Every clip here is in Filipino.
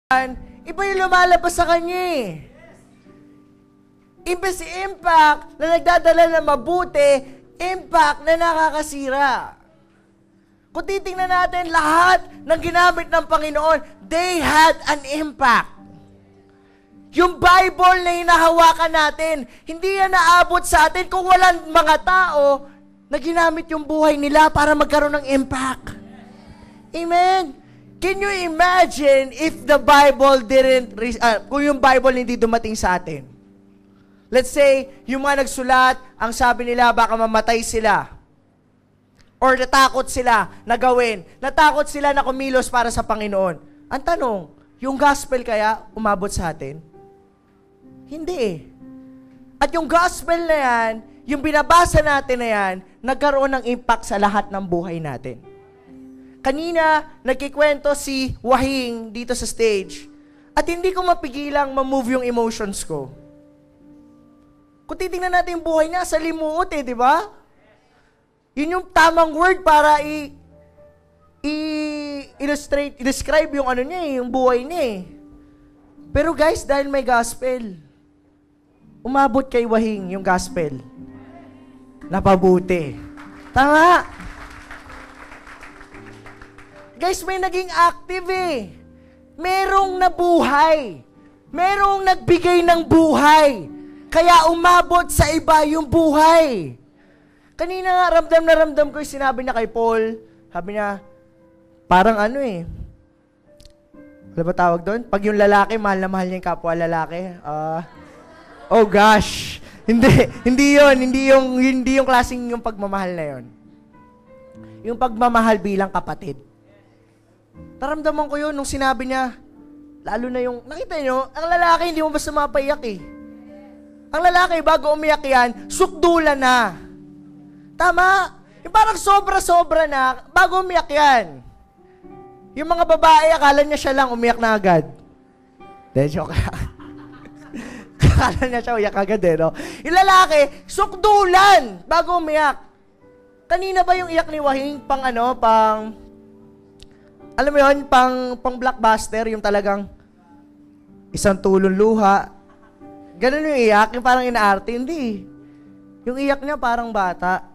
iba yung lumalabas sa kanya eh. Imbes impact na nagdadala ng mabuti, impact na nakakasira. Kung titingnan natin, lahat ng ginamit ng Panginoon, they had an impact. Yung Bible na hinahawakan natin, hindi yan naabot sa atin kung walang mga tao na ginamit yung buhay nila para magkaroon ng impact. Amen? Can you imagine if the Bible kung yung Bible hindi dumating sa atin? Let's say, yung mga nagsulat, ang sabi nila, baka mamatay sila. Or natakot sila na gawin. Natakot sila na kumilos para sa Panginoon. Ang tanong, yung gospel kaya umabot sa atin? Hindi eh. At yung gospel na yan, yung binabasa natin na yan, nagkaroon ng impact sa lahat ng buhay natin. Kanina, nagkikwento si Wahing dito sa stage. At hindi ko mapigilang ma-move yung emotions ko. Kung titingnan natin yung buhay niya, sa limuot eh, di ba? Yun yung tamang word para i-describe yung ano niya eh, yung buhay niya eh. Pero guys, dahil may gospel, umabot kay Wahing yung gospel. Napabuti. Tama. Guys, may naging active eh. Merong nabuhay. Merong nagbigay ng buhay. Kaya umabot sa iba yung buhay. Kanina nga, ramdam ko yung sinabi niya kay Paul. Sabi niya, parang ano eh. Ano ba tawag doon? Pag yung lalaki, mahal na mahal niya yung kapwa lalaki. Oh gosh. Hindi yung klaseng yung pagmamahal na yon. Yung pagmamahal bilang kapatid. Naramdaman ko yun nung sinabi niya, lalo na yung, nakita niyo, ang lalaki hindi mo basta mapaiyak eh. Ang lalaki, bago umiyak yan, sukdulan na. Tama? Yung parang sobra-sobra na, bago umiyak yan. Yung mga babae, akala niya siya lang, umiyak na agad. De, joke. Akala niya siya, umiyak agad eh, no? Yung lalaki, sukdulan, bago umiyak. Kanina ba yung iyak ni Wahing alam mo yun, pang blockbuster, yung talagang isang tulong luha. Ganun yung iyak, yung parang inaarte. Hindi. Yung iyak niya parang bata.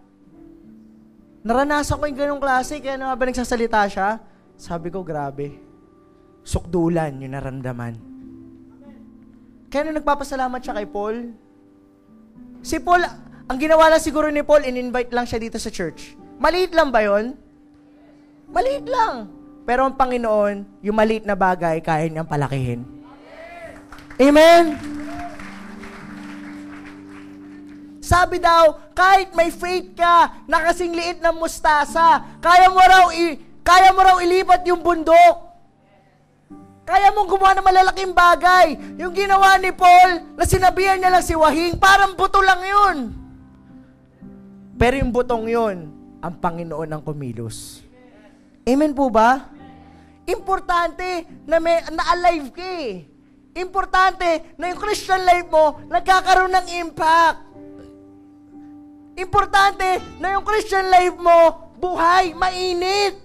Naranasan ko yung ganung klase, kaya nung habang nagsasalita siya, sabi ko, grabe. Sukdulan yung naramdaman. Kaya nung nagpapasalamat siya kay Paul, si Paul, ang ginawa lang siguro ni Paul, in-invite lang siya dito sa church. Maliit lang ba yun? Maliit lang. Pero ang Panginoon, yung maliit na bagay, kaya niyang palakihin. Amen? Sabi daw, kahit may faith ka, na kasing liit ng mustasa, kaya mo raw ilipat yung bundok. Kaya mong gumawa ng malalaking bagay. Yung ginawa ni Paul, na sinabihan niya lang si Wahing, parang buto lang yun. Pero yung butong yun, ang Panginoon ang kumilos. Amen po ba? Importante na alive ka eh. Importante na yung Christian life mo nagkakaroon ng impact. Importante na yung Christian life mo buhay, mainit.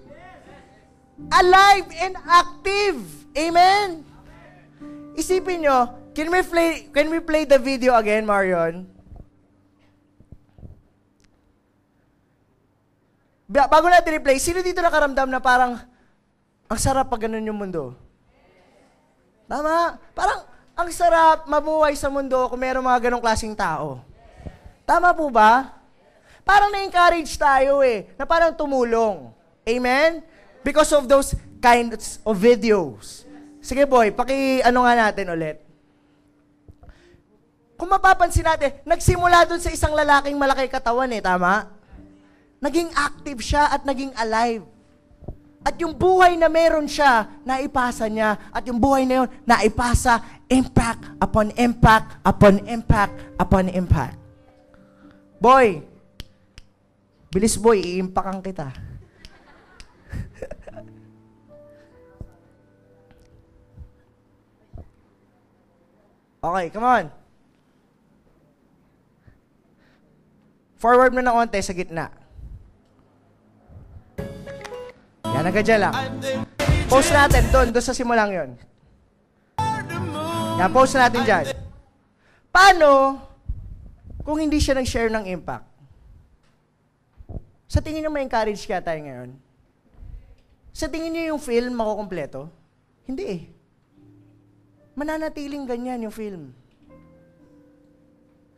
Alive and active. Amen? Isipin nyo, can we play the video again, Marion? Bago natin i-play, sino dito nakaramdam na parang ang sarap pag ganun yung mundo? Tama? Parang ang sarap mabuhay sa mundo kung meron mga ganong klaseng tao. Tama po ba? Parang na-encourage tayo eh, na parang tumulong. Amen? Because of those kinds of videos. Sige boy, ano nga natin ulit. Kung mapapansin natin, nagsimula dun sa isang lalaking malaki katawan eh, tama? Naging active siya at naging alive. At yung buhay na meron siya, naipasa niya. At yung buhay na yun, naipasa, impact upon impact upon impact upon impact. Boy, bilis boy, i-impactan kita. Okay, come on. Forward mo na konti sa gitna. Yan, hanggang dyan lang. Post natin, doon sa simulang yon. Kaya post natin dyan. Paano kung hindi siya nag-share ng impact? Sa tingin niyo may encourage kaya tayo ngayon? Sa tingin niyo yung film makukumpleto? Hindi eh. Mananatiling ganyan yung film.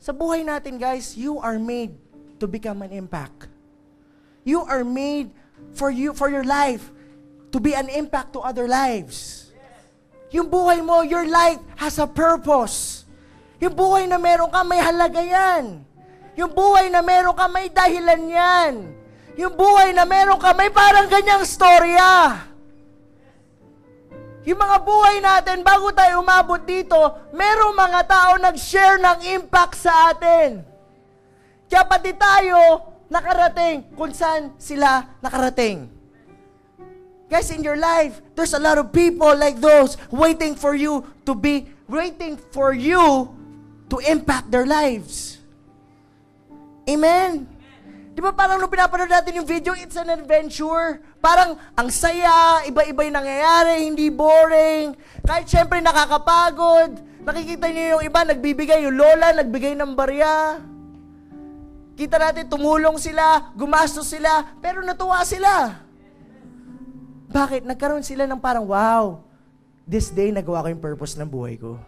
Sa buhay natin, guys, you are made to become an impact. You are made for your life to be an impact to other lives. Yung buhay mo, your life has a purpose. Yung buhay na meron ka, may halaga yan. Yung buhay na meron ka, may dahilan yan. Yung buhay na meron ka, may parang ganyang storya. Yung mga buhay natin, bago tayo umabot dito, merong mga tao nag-share ng impact sa atin. Kaya pati tayo nakarating kung saan sila nakarating. Guys, in your life, there's a lot of people like those waiting for you to impact their lives. Amen? Di ba parang nung pinapanood natin yung video, it's an adventure. Parang ang saya, iba-iba yung nangyayari, hindi boring. Kahit syempre nakakapagod. Nakikita niyo yung iba, nagbibigay, yung lola, nagbigay ng barya. Kita natin, tumulong sila, gumastos sila, pero natuwa sila. Bakit? Nagkaroon sila ng parang, wow, this day nagawa ko yung purpose ng buhay ko.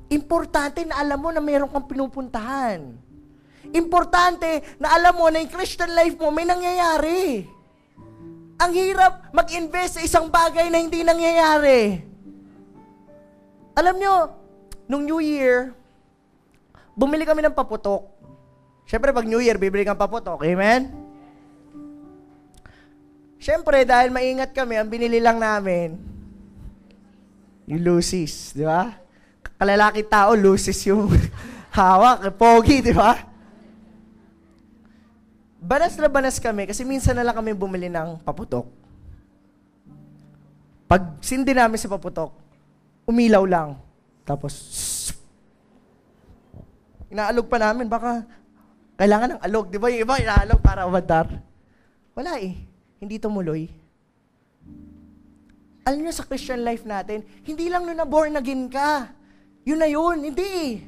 Importante na alam mo na mayroon kang pinupuntahan. Importante na alam mo na yung Christian life mo may nangyayari. Ang hirap mag-invest sa isang bagay na hindi nangyayari. Alam nyo, nung New Year, bumili kami ng paputok. Siyempre, pag New Year, bibili kang paputok. Amen? Siyempre, dahil maingat kami, ang binili lang namin, yung Lucy's, di ba? Kalalaki tao, Lucy's yung hawak, pogi, di ba? Banas na banas kami kasi minsan na lang kami bumili ng paputok. Pag sindi namin sa paputok, umilaw lang. Tapos, inaalog pa namin, baka kailangan ng alog. Di ba yung iba inaalog para umadar? Wala eh. Hindi tumuloy. Alam nyo sa Christian life natin, hindi lang nung na-born again ka. Yun na yun. Hindi.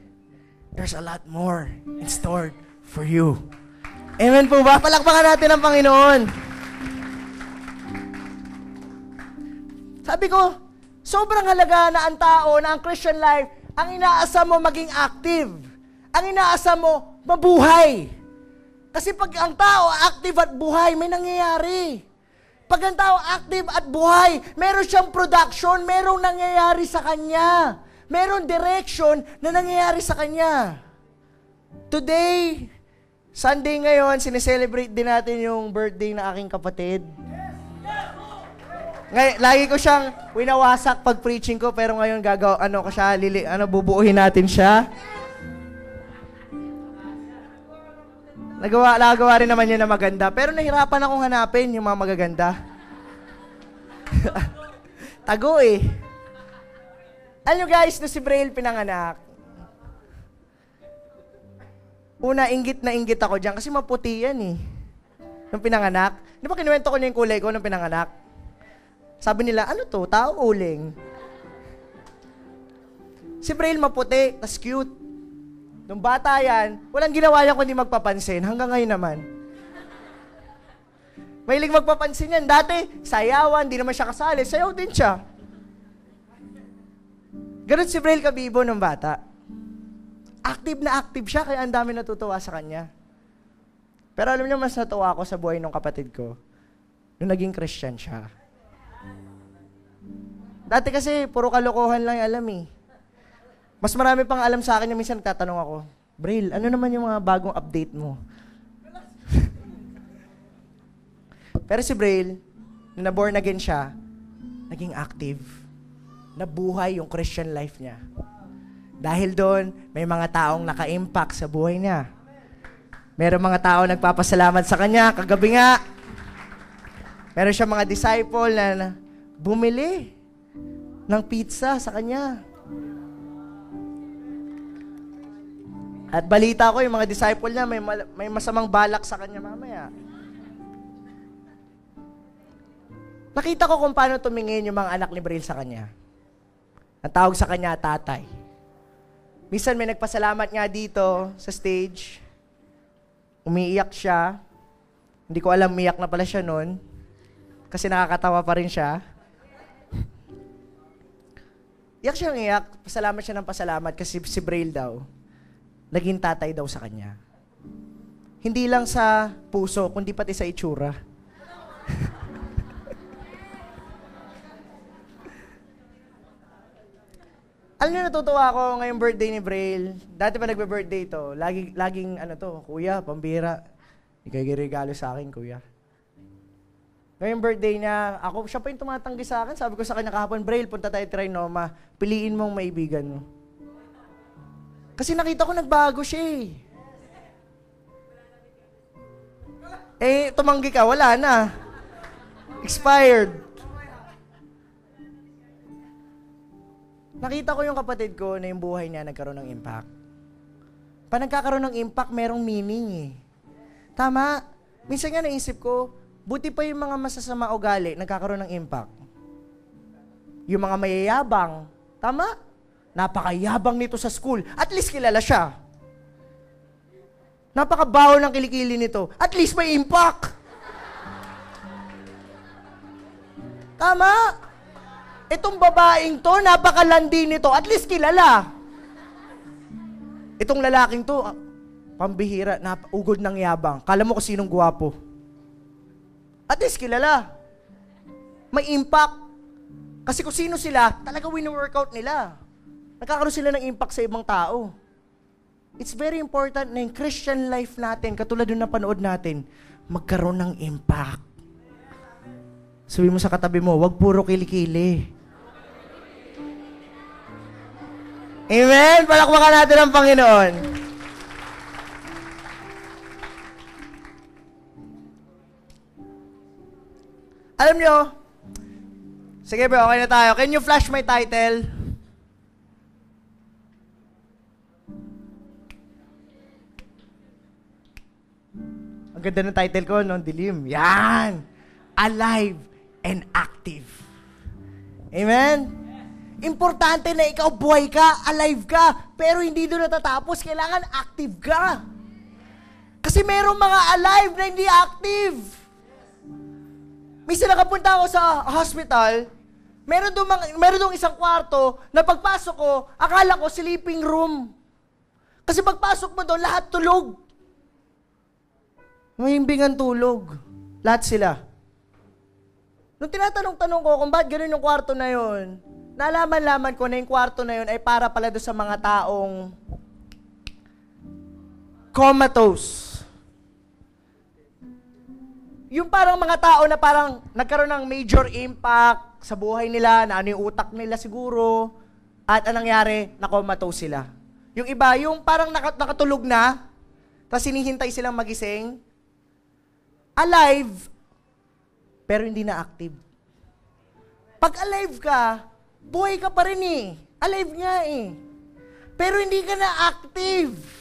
There's a lot more in store for you. Amen po ba? Palakpakan natin ang Panginoon. Sabi ko, sobrang halaga na ang tao, na ang Christian life, ang inaasam mo maging active. Ang inaasam mo, mabuhay. Kasi pag ang tao active at buhay, may nangyayari. Pag ang tao active at buhay, meron siyang production, merong nangyayari sa kanya. Meron direction na nangyayari sa kanya. Today, Sunday ngayon, sineselebrate din natin yung birthday ng aking kapatid. Lagi ko siyang winawasak pag preaching ko, pero ngayon bubuuhin natin siya. Nagawa rin naman niya na maganda, pero nahirapan akong hanapin yung mga magaganda. Tago eh. Alam nyo guys, na si Braille pinanganak, una, inggit na inggit ako dyan kasi maputi yan eh. Nung pinanganak. Di ba kinuwento ko niya yung kulay ko nung pinanganak? Sabi nila, ano to? Tao uling. Si Braille maputi, tas cute. Nung bata yan, walang ginawa yan kundi magpapansin. Hanggang ngayon naman. Mahilig magpapansin yan. Dati, sayawan, di naman siya kasali. Sayaw din siya. Ganun si Braille kabibo nung bata. Active na active siya, kaya ang dami natutuwa sa kanya. Pero alam niyo, mas natuwa ako sa buhay ng kapatid ko nung naging Christian siya. Dati kasi, puro kalokohan lang yung alam eh. Mas marami pang alam sa akin yung minsan nagtatanong ako, Braille, ano naman yung mga bagong update mo? Pero si Braille, nung na-born again siya, naging active. Nabuhay yung Christian life niya. Dahil doon, may mga taong naka-impact sa buhay niya. Meron mga tao nagpapasalamat sa kanya. Kagabi nga, meron siya mga disciple na bumili ng pizza sa kanya. At balita ko, yung mga disciple niya, may masamang balak sa kanya mamaya. Nakita ko kung paano tumingin yung mga anak ni Braille sa kanya. Ang tawag sa kanya, tatay. Minsan may nagpasalamat nga dito sa stage. Umiiyak siya. Hindi ko alam, umiiyak na pala siya nun. Kasi nakakatawa pa rin siya. Iyak siyang iyak. Pasalamat siya ng pasalamat kasi si Braille daw, naging tatay daw sa kanya. Hindi lang sa puso, kundi pati sa itsura. Alam niyo, natutuwa ako ngayong birthday ni Braille. Dati pa nagbe-birthday to, laging kuya, pambira. Ikay regalo sa akin, kuya. Ngayong birthday niya, siya pa yung tumatanggi sa akin. Sabi ko sa kanya kahapon, Braille, punta tayo Trinoma. Piliin mong maibigan mo. Kasi nakita ko nagbago siya tumanggi ka, wala na. Expired. Nakita ko yung kapatid ko na yung buhay niya nagkaroon ng impact. Pag nagkakaroon ng impact, merong meaning Tama. Minsan nga naisip ko, buti pa yung mga masasama ugali nagkakaroon ng impact. Yung mga mayayabang, tama? Napakayabang nito sa school. At least kilala siya. Napakabaho ng kilikili nito. At least may impact. Tama? Itong babaeng to, napakalandi nito. At least kilala. Itong lalaking to, pambihira, ugod ng yabang. Kala mo kung sinong guwapo. At least kilala. May impact. Kasi kung sino sila, talaga wino-workout nila. Nagkakaroon sila ng impact sa ibang tao. It's very important na yung Christian life natin, katulad yung napanood natin, magkaroon ng impact. Sabi mo sa katabi mo, wag puro kilikili. Amen? Palakpakan natin ang Panginoon. Alam nyo, sige bro, okay na tayo. Can you flash my title? Ang ganda ng title ko, no? Dilim. Yan! Alive and active. Amen? Importante na ikaw buhay ka, alive ka, pero hindi doon natatapos. Kailangan active ka. Kasi merong mga alive na hindi active. Minsan nakapunta ako sa hospital, meron doon isang kwarto na pagpasok ko, akala ko sleeping room. Kasi pagpasok mo doon, lahat tulog. Mahimbingan tulog. Lahat sila. Nung tinatanong-tanong ko kung ba't ganun yung kwarto na yun, nalaman-laman ko na yung kwarto na yun ay para pala doon sa mga taong comatose. Yung parang mga tao na parang nagkaroon ng major impact sa buhay nila, na ano yung utak nila siguro, at anong nangyari, na-comatose sila. Yung iba, yung parang nakatulog na, tapos hinihintay silang magising, alive, pero hindi na active. Pag alive ka, buhay ka pa rin Alive nga Pero hindi ka na active.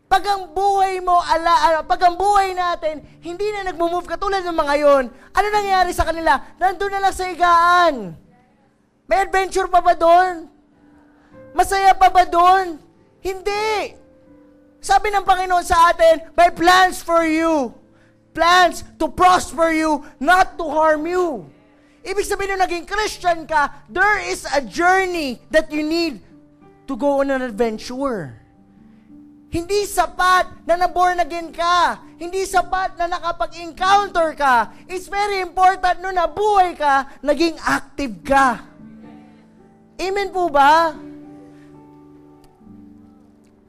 Pag ang buhay mo, pag ang buhay natin, hindi na nagmo-move katulad ng mga yon, ano nangyayari sa kanila? Nandun na lang sa higaan. May adventure pa ba doon? Masaya pa ba doon? Hindi. Sabi ng Panginoon sa atin, may plans for you. Plans to prosper you, not to harm you. Ibig sabihin nung naging Christian ka, there is a journey that you need to go on an adventure. Hindi sapat na na-born again ka. Hindi sapat na nakapag-encounter ka. It's very important no nabuhay ka, naging active ka. Amen po ba?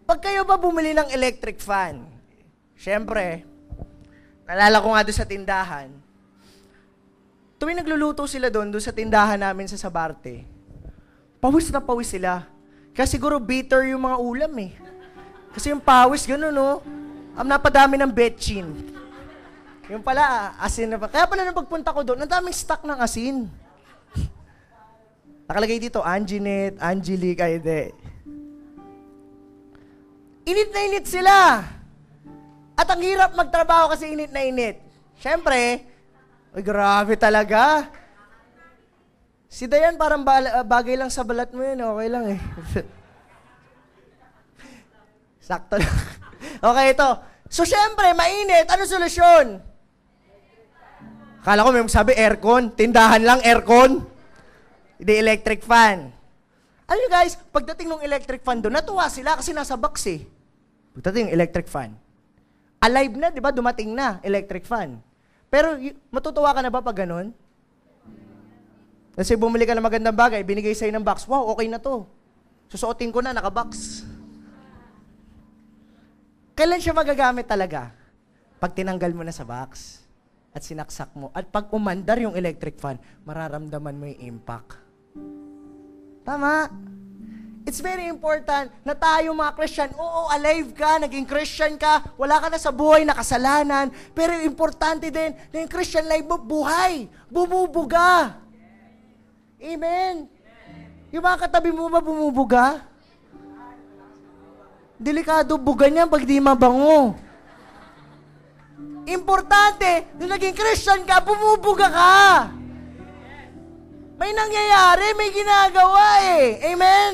Pag kayo ba bumili ng electric fan, syempre, naalala ko nga doon sa tindahan, tuwing nagluluto sila doon sa tindahan namin sa Sabarte, pawis na pawis sila. Kaya siguro bitter yung mga ulam Kasi yung pawis, gano'n, no? Ang napadami ng betchin. Yung pala, asin na pa. Kaya pala nung pagpunta ko doon, ang daming stock ng asin. Nakalagay dito, Anginette, Angelique, ay hindi. Init na init sila. At ang hirap magtrabaho kasi init na init. Siyempre, ay grabe talaga. Si Dayan parang bagay lang sa balat mo yun. Okay lang eh. Sakto lang. Okay, ito. So, syempre, mainit. Ano solusyon? Akala ko may sabi aircon. Tindahan lang, aircon. Hindi electric fan. Alam nyo guys, pagdating ng electric fan doon, natuwa sila kasi nasa box eh. Pagdating ng electric fan. Alive na, di ba? Dumating na, electric fan. Pero matutuwa ka na ba pag ganun? Kasi bumili ka ng magandang bagay, binigay sa'yo ng box, wow, okay na to. Susuotin ko na, naka-box. Kailan siya magagamit talaga? Pag tinanggal mo na sa box at sinaksak mo. At pag umandar yung electric fan, mararamdaman mo yung impact. Tama? It's very important na tayo mga Christian, oo, alive ka, naging Christian ka, wala ka na sa buhay na kasalanan, pero importante din na yung Christian life mo, buhay, bumubuga. Amen? Yung mga katabi mo ba bumubuga? Delikado buga niya pag di mabango. Importante, nung naging Christian ka, bumubuga ka. May nangyayari, may ginagawa eh. Amen?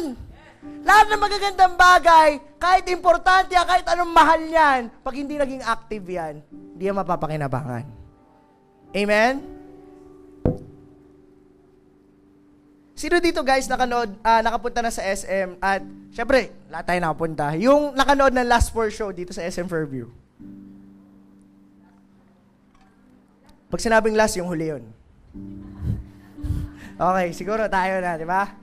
Lahat ng magagandang bagay, kahit importante yan, kahit anong mahal yan, pag hindi naging active yan, hindi yan mapapakinabangan. Amen? Sino dito guys nakapunta na sa SM at syempre, lahat tayo nakapunta. Yung nakanood ng Last Four Show dito sa SM Fairview. Pag sinabing last, yung huli yun. Okay, siguro tayo na, di ba?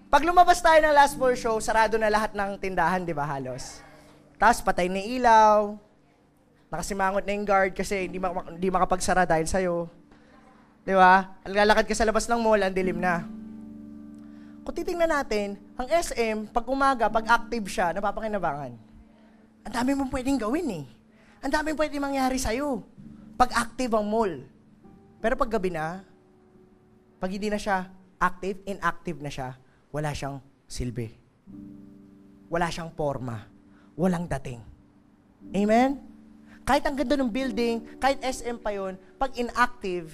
Pag lumabas tayo ng Last Four Show, sarado na lahat ng tindahan, di ba, halos? Tapos patay na ilaw, nakasimangot na yung guard kasi hindi makapagsara dahil sa'yo. Di ba? Lalakad ka sa labas ng mall, ang dilim na. Kung titingnan natin, ang SM, pag umaga, pag active siya, napapakinabangan. Ang dami mong pwedeng gawin eh. Ang dami pwedeng mangyari sa'yo. Pag active ang mall. Pero pag gabi na, pag hindi na siya active, inactive na siya, wala siyang silbi. Wala siyang forma. Walang dating. Amen? Kahit ang ganda ng building, kahit SM pa yun, pag inactive,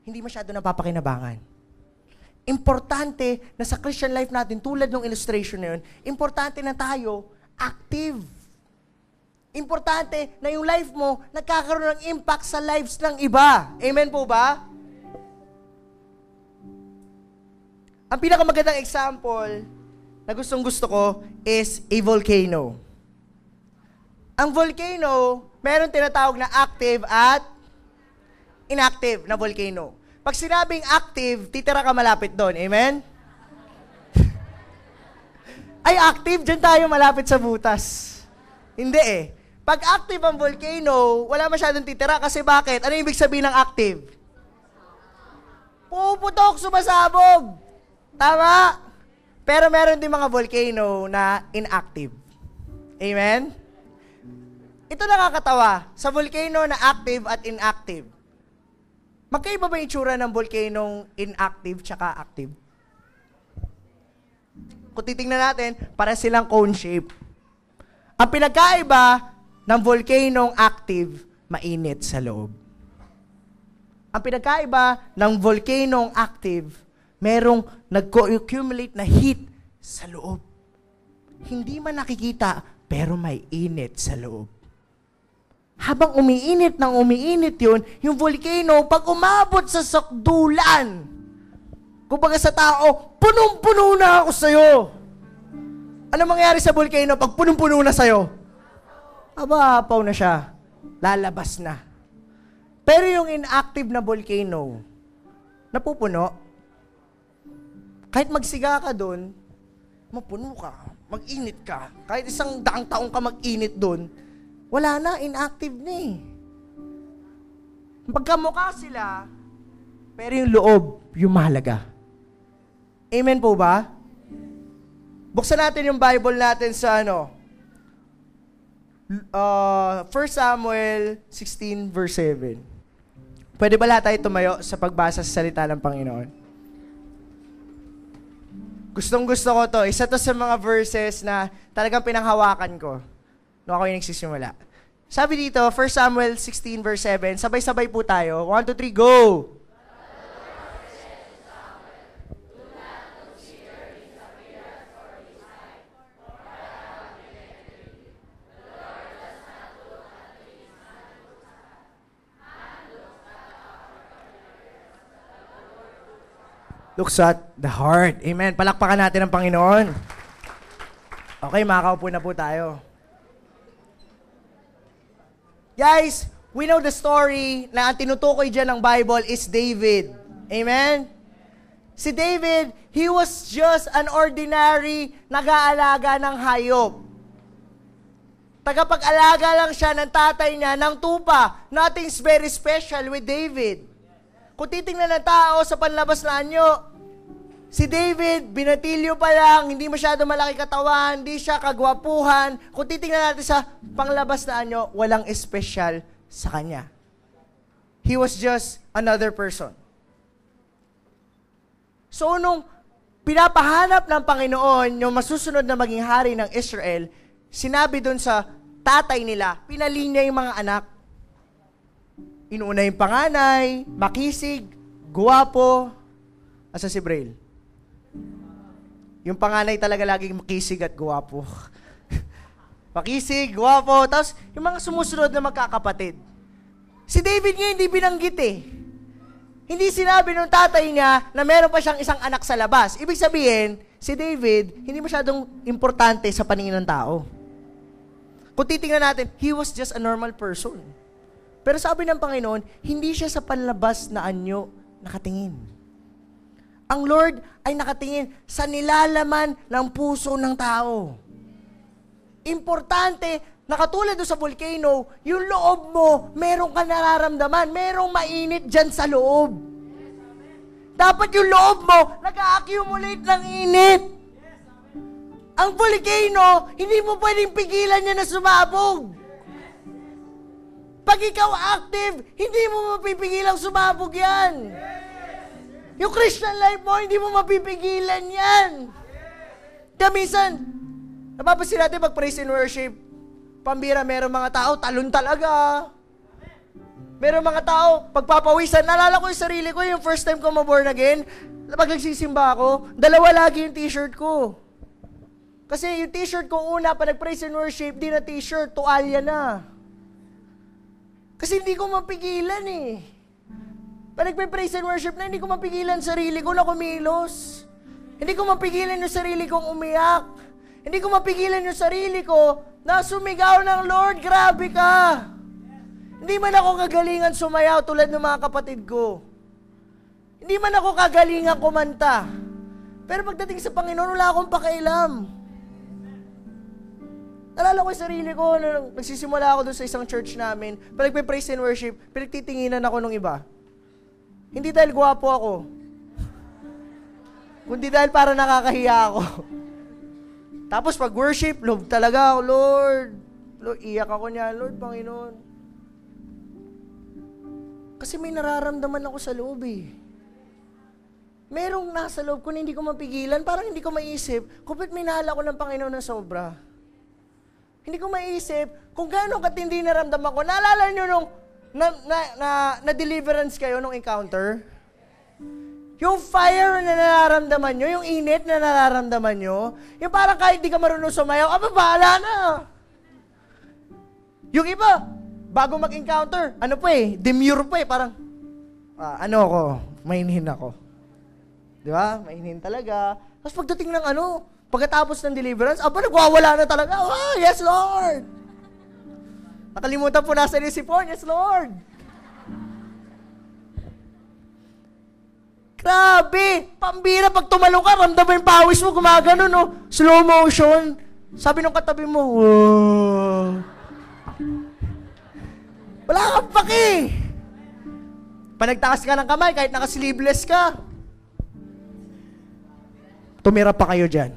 hindi masyado napapakinabangan. Importante na sa Christian life natin, tulad ng illustration na yun, importante na tayo active. Importante na yung life mo nagkakaroon ng impact sa lives ng iba. Amen po ba? Ang pinakamagandang example na gustong-gusto ko is a volcano. Ang volcano, meron tinatawag na active at inactive na volcano. Pag sinabing active, titira ka malapit doon. Amen? Ay, active, dyan tayo malapit sa butas. Hindi eh. Pag active ang volcano, wala masyadong titira kasi bakit? Ano ibig sabihin ng active? Puputok, sumasabog. Tama? Pero meron din mga volcano na inactive. Amen? Ito nakakatawa. Sa volcano na active at inactive, magkaiba ba yung itsura ng volcano inactive tsaka active? Kung titingnan natin, para silang cone shape. Ang pinagkaiba ng volcano active, mainit sa loob. Ang pinagkaiba ng volcano active, merong nag-accumulate na heat sa loob. Hindi man nakikita, pero may init sa loob. Habang umiinit yun, yung volcano, pag umabot sa sakdulan, kumbaga sa tao, punong-puno na ako sa'yo. Ano mangyari sa volcano pag punong-puno na sa'yo? Abapaw na siya. Lalabas na. Pero yung inactive na volcano, napupuno. Kahit magsiga ka doon, mapuno ka, mag-init ka. Kahit 100 taong ka mag-init doon, wala na, inactive na eh. Pagkamukha sila, pero yung loob, yung mahalaga. Amen po ba? Buksan natin yung Bible natin sa 1 Samuel 16 verse 7. Pwede ba lahat tayo tumayo sa pagbasa sa salita ng Panginoon? Gustong-gusto ko to. Isa to sa mga verses na talagang pinanghawakan ko nung ako yung nagsisimula. Sabi dito, 1 Samuel 16 verse 7, sabay-sabay po tayo. 1, 2, 3, go! looks at the heart. Amen. Palakpakan natin ang Panginoon. Okay, makakaupo na po tayo. Guys, we know the story na ang tinutukoy dyan ng Bible is David. Amen? Si David, he was just an ordinary nag-aalaga ng hayop. Tagapag-alaga lang siya ng tatay niya ng tupa. Nothing's very special with David. Kung titingnan ng tao sa panlabas na anyo, si David, binatilyo pa lang, hindi masyado malaki katawan, hindi siya kagwapuhan. Kung titingnan natin sa panglabas na anyo, walang espesyal sa kanya. He was just another person. So, nung pinapahanap ng Panginoon yung masusunod na maging hari ng Israel, sinabi dun sa tatay nila, pinalinya yung mga anak. Inuuna yung panganay, makisig, guwapo. Asa si Braille? Yung panganay talaga laging makisig at guwapo. Makisig, guwapo. Tapos, yung mga sumusunod na magkakapatid. Si David nga hindi binanggit eh. Hindi sinabi ng tatay niya na meron pa siyang isang anak sa labas. Ibig sabihin, si David, hindi masyadong importante sa paningin ng tao. Kung titingnan natin, he was just a normal person. Pero sabi ng Panginoon, hindi siya sa panlabas na anyo nakatingin. Ang Lord ay nakatingin sa nilalaman ng puso ng tao. Importante, nakatulad doon sa volcano, yung loob mo, meron ka nararamdaman, merong mainit dyan sa loob. Dapat yung loob mo, nag-accumulate ng init. Ang volcano, hindi mo pwedeng pigilan yan na sumabog. Pag ikaw active, hindi mo mapipigilang sumabog yan. Yung Christian life mo, hindi mo mapipigilan yan. Kaya minsan, napapansin natin pag praise and worship, pambira, meron mga tao, talon talaga. Meron mga tao, pagpapawisan, naalala ko yung sarili ko, yung first time ko ma-born again, pag nagsisimba ako, dalawa lagi yung t-shirt ko. Kasi yung t-shirt ko una, pa nag-praise and worship, di na t-shirt, tuwalya na. Kasi hindi ko mapigilan eh. Pag nagpe-praise and worship na, hindi ko mapigilan sarili ko na kumilos. Hindi ko mapigilan yung sarili kong umiyak. Hindi ko mapigilan yung sarili ko na sumigaw ng Lord, grabe ka. Hindi man ako kagalingan sumayaw tulad ng mga kapatid ko. Hindi man ako kagalingan kumanta. Pero pagdating sa Panginoon, wala akong pakialam. Nalala ko yung sarili ko, nung nagsisimula ako doon sa isang church namin, pag nagpe-praise and worship, pinagtitinginan ako nung iba. Hindi dahil gwapo ako, kundi dahil para nakakahiya ako. Tapos pag worship, love talaga ako, Lord. Lord, iyak ako niya, Lord, Panginoon. Kasi may nararamdaman ako sa loob eh. Merong nasa loob ko na hindi ko mapigilan, parang hindi ko maisip, kung ba't minahal ako ng Panginoon ng sobra. Hindi ko maisip kung gaano katindi naramdaman ko. Naalala nyo nung na-deliverance kayo nung encounter? Yung fire na nararamdaman nyo, yung init na nararamdaman nyo, yung parang kahit di ka marunong sumayaw, bahala na. Yung iba, bago mag-encounter, demure pa eh, parang, mahinhin ako. Di ba? Mahinhin talaga. Tapos pagdating ng pagkatapos ng deliverance, nagwawala na talaga. Oh, yes, Lord! Nakalimutan po nasa nisipon, yes, Lord! Grabe! Pambira, pag tumalong ka, ramdam mo yung pawis mo, gumagano, no? Slow motion. Sabi nung katabi mo, wow! Wala kang paki! Panagtakas ka ng kamay, kahit naka-sleeveless ka. Tumira pa kayo dyan.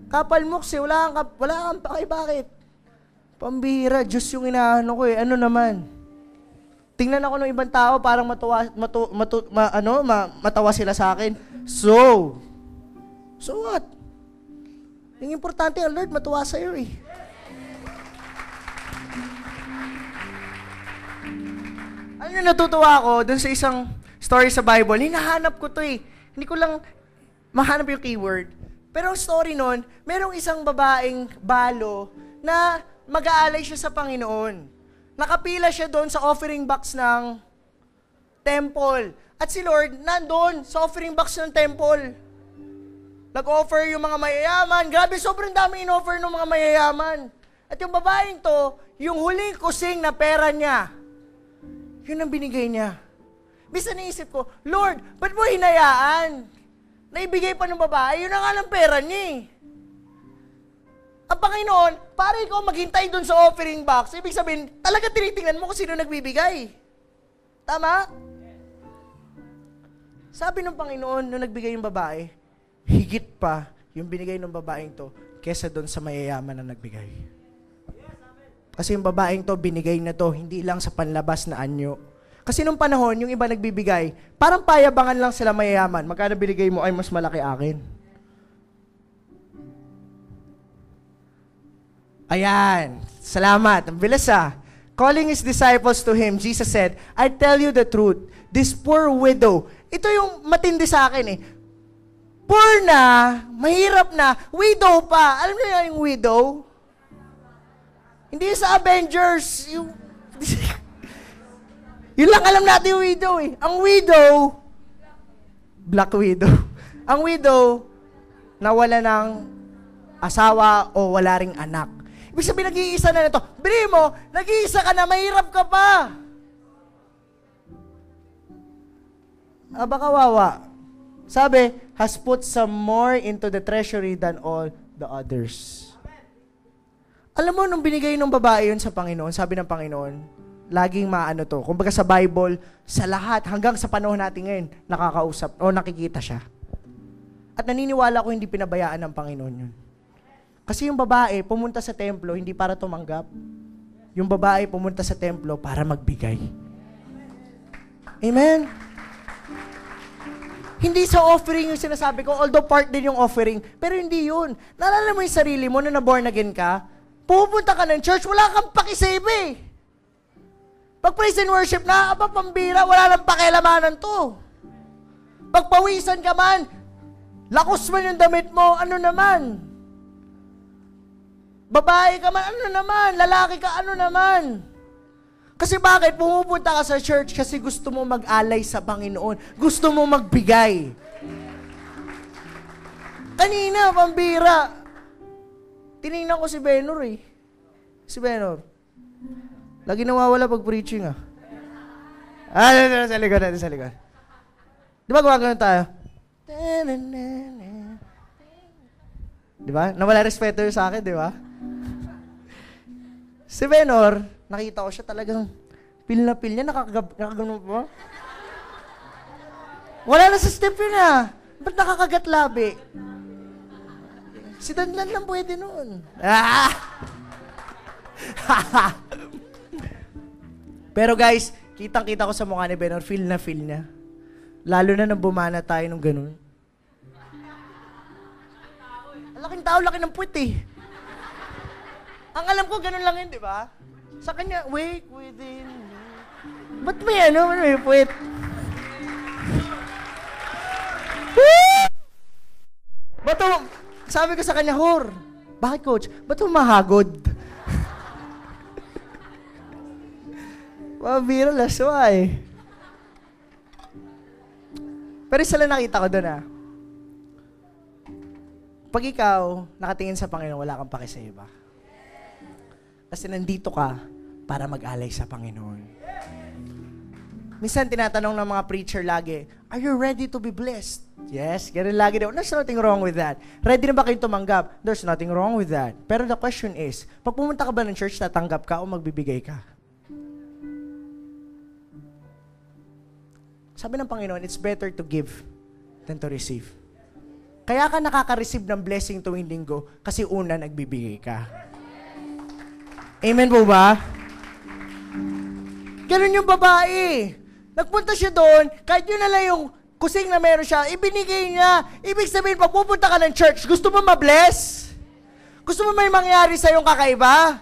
Kapal muksi, wala kang paki, bakit? Pambihira, Diyos yung inaano ko eh. Ano naman? Tingnan ako ng ibang tao, parang matawa sila sa akin. So what? Yung importante, ang Lord matuwa sa'yo eh. Ano yung natutuwa ako dun sa isang story sa Bible? Hinahanap ko to eh. Hindi ko lang mahanap yung keyword. Pero ang story nun, merong isang babaeng balo na mag-aalay siya sa Panginoon. Nakapila siya doon sa offering box ng temple. At si Lord, nandun sa offering box ng temple. Nag-offer yung mga mayayaman. Grabe, sobrang dami in-offer ng mga mayayaman. At yung babaeng to, yung huling kusing na pera niya, yun ang binigay niya. Bisa naisip ko, Lord, ba't mo hinayaan? Naibigay pa ng babae, yun ang nga ng pera niya eh. Ang Panginoon, para ikaw maghintay dun sa offering box, ibig sabihin, talaga tinitingnan mo kung sino nagbibigay. Tama? Sabi ng Panginoon, nung nagbigay yung babae, higit pa yung binigay ng babaeng to kesa doon sa mayayaman na nagbigay. Kasi yung babaeng to, binigay na to, hindi lang sa panlabas na anyo. Kasi nung panahon, yung iba nagbibigay, parang payabangan lang sila mayayaman. Magkano binigay mo, ay mas malaki akin. Ayan, salamat. Ang bilis Calling his disciples to him, Jesus said, I tell you the truth, this poor widow, ito yung matindi sa akin poor na, mahirap na, widow pa. Alam niyo yung widow? Hindi sa Avengers. Yun lang alam natin yung widow Ang widow, Black Widow. Ang widow, nawala ng asawa o wala ring anak. Ibig sabihin, nag-iisa na nito. Bili mo, nag-iisa ka na, mahirap ka pa. Baka wawa. Sabi, has put some more into the treasury than all the others. Alam mo, nung binigay ng babae yun sa Panginoon, sabi ng Panginoon, laging maano to. Kumbaga sa Bible, sa lahat, hanggang sa panahon natin ngayon, nakakausap o nakikita siya. At naniniwala ko hindi pinabayaan ng Panginoon yun. Kasi yung babae, pumunta sa templo, hindi para tumanggap. Yung babae, pumunta sa templo para magbigay. Amen? Hindi sa offering yung sinasabi ko, although part din yung offering, pero hindi yun. Naalala mo yung sarili mo na na-born again ka, pupunta ka ng church, wala kang pakisave Pag praise and worship na, pambira, wala nang pakialamanan to. Pag pawisan ka man, lakos man yung damit mo, ano naman? Babae ka man, ano naman? Lalaki ka, ano naman? Kasi bakit? Pumupunta ka sa church kasi gusto mo mag-alay sa Panginoon. Gusto mo magbigay. Kanina, pambira. Tinignan ko si Benor Si Benor. Lagi nawawala pag preaching sa likod natin, sa likod. Di ba gumagano tayo? Di ba? Nawala respeto sa akin, di ba? Si Benor, nakita ko siya talagang pil na pil niya, nakakagano pa. Wala na sa step yun Ba't nakakagat labi? Si Dandan lang pwede noon. Pero guys, kitang-kita ko sa mukha ni Benor, feel na feel niya. Lalo na nang bumana tayo nung ganun. Ang laking tao, laki ng puwet Ang alam ko, ganun lang yun, di ba? Sa kanya, wake within me. Ba't may may puwet? Ba't sabi ko sa kanya, Hor, bakit coach? Ba't mahagod? Mabira, laswa Pero isa lang nakita ko doon Pag ikaw nakatingin sa Panginoon, wala kang paki sa iba. Kasi nandito ka para mag-alay sa Panginoon. Minsan tinatanong ng mga preacher lagi, are you ready to be blessed? Yes, ganun lagi daw. There's nothing wrong with that. Ready na ba kayong tumanggap? There's nothing wrong with that. Pero the question is, pag pumunta ka ba ng church, tatanggap ka o magbibigay ka? Sabi ng Panginoon, it's better to give than to receive. Kaya ka nakaka-receive ng blessing tuwing linggo kasi una nagbibigay ka. Amen po ba? Ganun yung babae. Nagpunta siya doon, kahit yun na lang yung kusing na meron siya, ibinigay niya. Ibig sabihin, pag pupunta ka ng church, gusto mo ma-bless? Gusto mo may mangyari sa iyong kakaiba?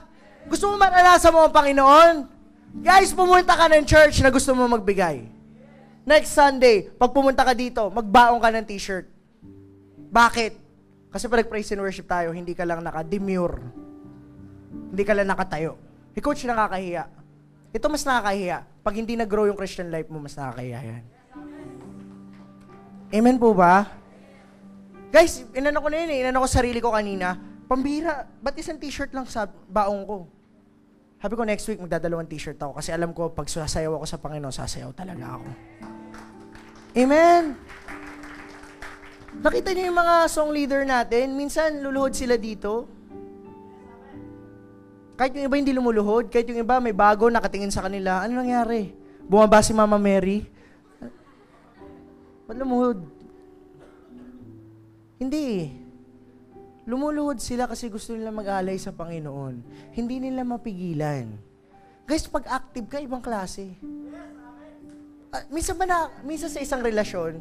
Gusto mo maranasan mo ang Panginoon? Guys, pumunta ka ng church na gusto mo magbigay. Next Sunday, pag pumunta ka dito, magbaong ka ng t-shirt. Bakit? Kasi pag nag-praise and worship tayo, hindi ka lang naka-demure. Hindi ka lang nakatayo. Coach, nakakahiya. Ito mas nakakahiya. Pag hindi nag-grow yung Christian life mo, mas nakakahiya yan. Amen po ba? Guys, inano ko na yun eh. Inano ko sarili ko kanina. Pambira, ba't isang t-shirt lang sa baong ko? Sabi ko, next week, magdadalawang t-shirt ako. Kasi alam ko, pag sasayaw ako sa Panginoon, sasayaw talaga ako. Amen! Nakita niyo yung mga song leader natin? Minsan, luluhod sila dito. Kahit yung iba hindi lumuluhod, kahit yung iba may bago nakatingin sa kanila, ano nangyari? Bumaba si Mama Mary? Ba't lumuhod? Hindi. Lumuluhod sila kasi gusto nila mag-alay sa Panginoon. Hindi nila mapigilan. Guys, pag active ka, ibang klase. Minsan sa isang relasyon,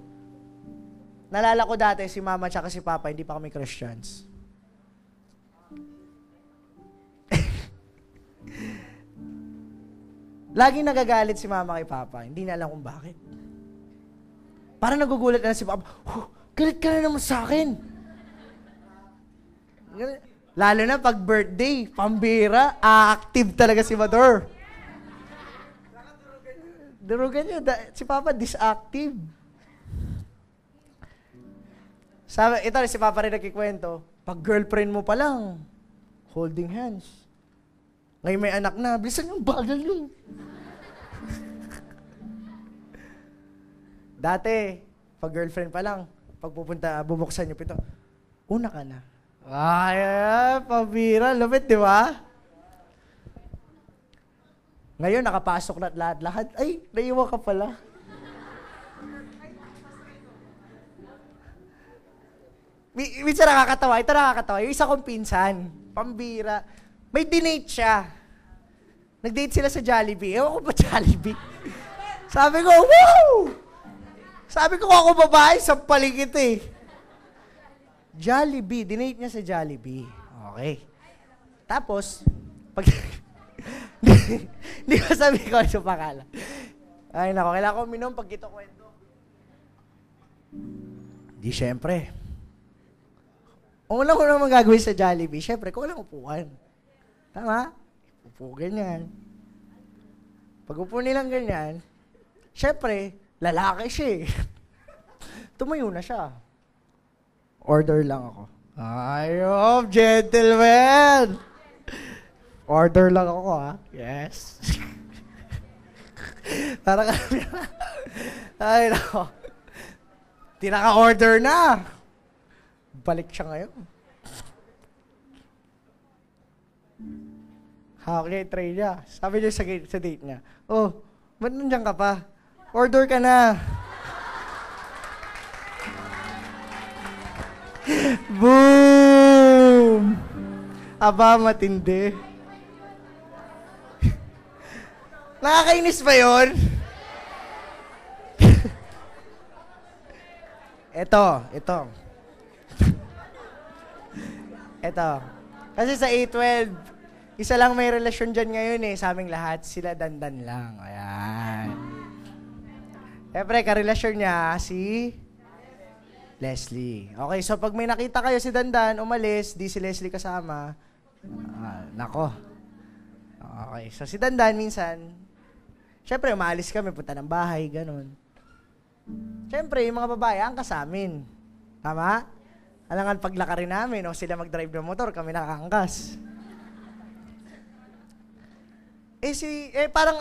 nalala ko dati si Mama at si Papa, hindi pa kami Christians. Laging nagagalit si Mama kay Papa. Hindi na alam kung bakit. Parang nagugulat na si Papa, galit ka na naman sa akin. Lalo na pag birthday, pambira, active talaga si Mador. Durugan niya, si Papa disactive. Sabi, ito si Papa rin nagkikwento, pag girlfriend mo pa lang, holding hands. Ngayon may anak na, bilisan yung bagal yun. Dati, pag girlfriend pa lang, pag pupunta, bubuksan yung pito, una ka na. Ay, pabira, lapit, di ba? Ngayon, nakapasok na lahat. Ay, naiwan ka pala. Minsan nakakatawa. Ito nakakatawa. Yung isa kong pinsan, pambira. May dinate siya. Nag-date sila sa Jollibee. Ewan ko ba Jollibee? Sabi ko, woo! Sabi ko, ako babae, sampalin kita eh. Jollibee. Dinate niya sa Jollibee. Okay. Tapos, pag... Hindi ko sabi ko ano pakala. Ay, nako. Kailangan ko minom pag ito kwento. Di, syempre. Una ko naman gagawin sa Jollibee, syempre, kung walang upuan. Tama? Upo ganyan. Pag upo nilang ganyan, syempre, lalaki siya eh. Tumayo na siya. Order lang ako. Ayop, gentleman! Order lang ako, ha? Yes. Para kami. Ay, nako. Tinaka-order na. Balik siya ngayon. Hawak niya yung tray niya. Sabi niya sa date niya, oh, ba't nandiyan ka pa? Order ka na. Boom! Aba, matindi. Nakakainis ba yun? Ito. Kasi sa A12, isa lang may relasyon dyan ngayon eh, sa aming lahat, sila Dandan lang. Ayan. Siyempre, karelasyon niya si Leslie. Okay, so pag may nakita kayo si Dandan, umalis, di si Leslie kasama, nako. Okay, so si Dandan minsan, siyempre, umaalis kami, punta ng bahay, ganun. Siyempre, yung mga babae, angkas sa amin. Tama? Alangan paglakarin namin, o sila mag-drive ng motor, kami nakakaangkas. Parang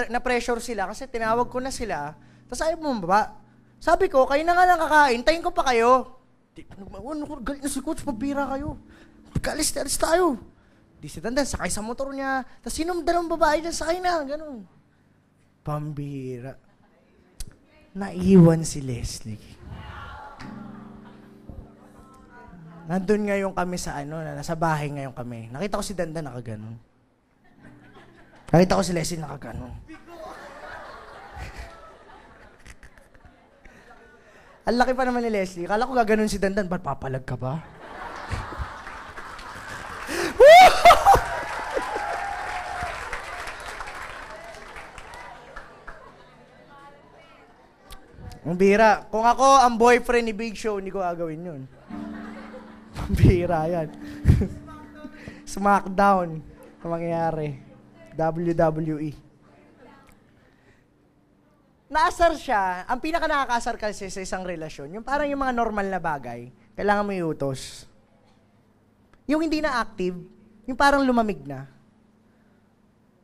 na-pressure sila kasi tinawag ko na sila. Tapos ayaw mo baba. Sabi ko, kayo na nga lang kakain, tayin ko pa kayo. Galit na si Coach, pabira kayo. Pagkaalis tayo. Di si Dandan, sakay sa motor niya. Tapos sino dalawang babae dyan, sakay na, ganun. Pambira. Naiwan si Leslie. Nandun ngayon kami sa nasa bahay ngayon kami. Nakita ko si Dandan nakaganon. Nakita ko si Leslie nakaganon. Ang laki pa naman ni Leslie. Kala ko gaganon si Dandan. Ba't papalag ka ba? Ang bira. Kung ako ang boyfriend ni Big Show, hindi ko gagawin yun. Ang bira yan. Smackdown. Ang mangyayari. WWE. naasar siya, ang pinaka nakakaasar kasi sa isang relasyon, yung parang yung mga normal na bagay, kailangan mo iutos. Yung hindi na active, yung parang lumamig na.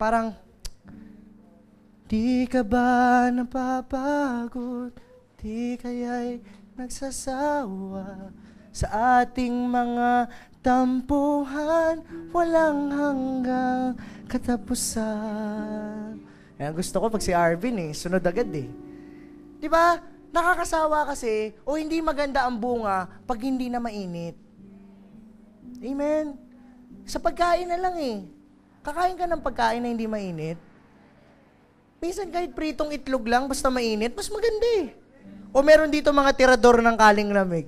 Parang, di ka ba napapagod? Di kaya'y nagsasawa sa ating mga tampuhan, walang hanggang katapusan. Ayan, gusto ko pag si Arvin sunod agad Di ba? Nakakasawa kasi, o hindi maganda ang bunga pag hindi na mainit. Amen? Sa pagkain na lang Kakain ka ng pagkain na hindi mainit. Minsan kahit pritong itlog lang, basta mainit, mas maganda O meron dito mga tirador ng kaling lamig.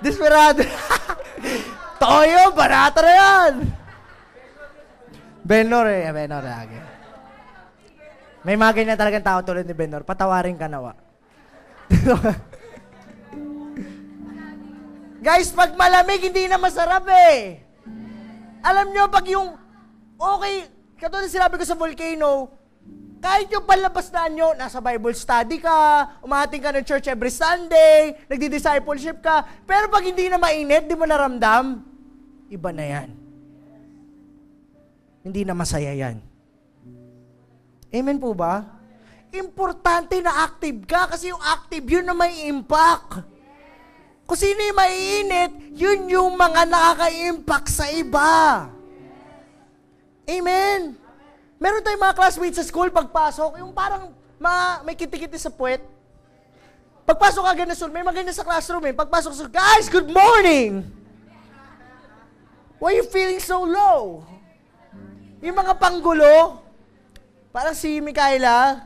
Desperado. Toyo, barata na yan. Benor Benor lagi. May mga ganyan talagang tao tulad ni Benor. Patawarin ka nawa. Guys, pag malamig, hindi na masarap Alam nyo, pag yung, okay, katulad sinabi ko sa volcano, kahit yung palabastaan nyo, nasa Bible study ka, umahating ka ng church every Sunday, nagdi-discipleship ka, pero pag hindi na mainit, di mo naramdam, iba na yan. Hindi na masaya yan. Amen po ba? Importante na active ka kasi yung active, yun na may impact. Kung sino yung maiinit, yun yung mga nakaka-impact sa iba. Amen? Meron tayong mga classmates sa school, pagpasok, yung parang may kitikiti sa puwet. Pagpasok ka agad na school, may maganda sa classroom Pagpasok sa school, guys, good morning! Why are you feeling so low? Yung mga panggulo, parang si Mikaela,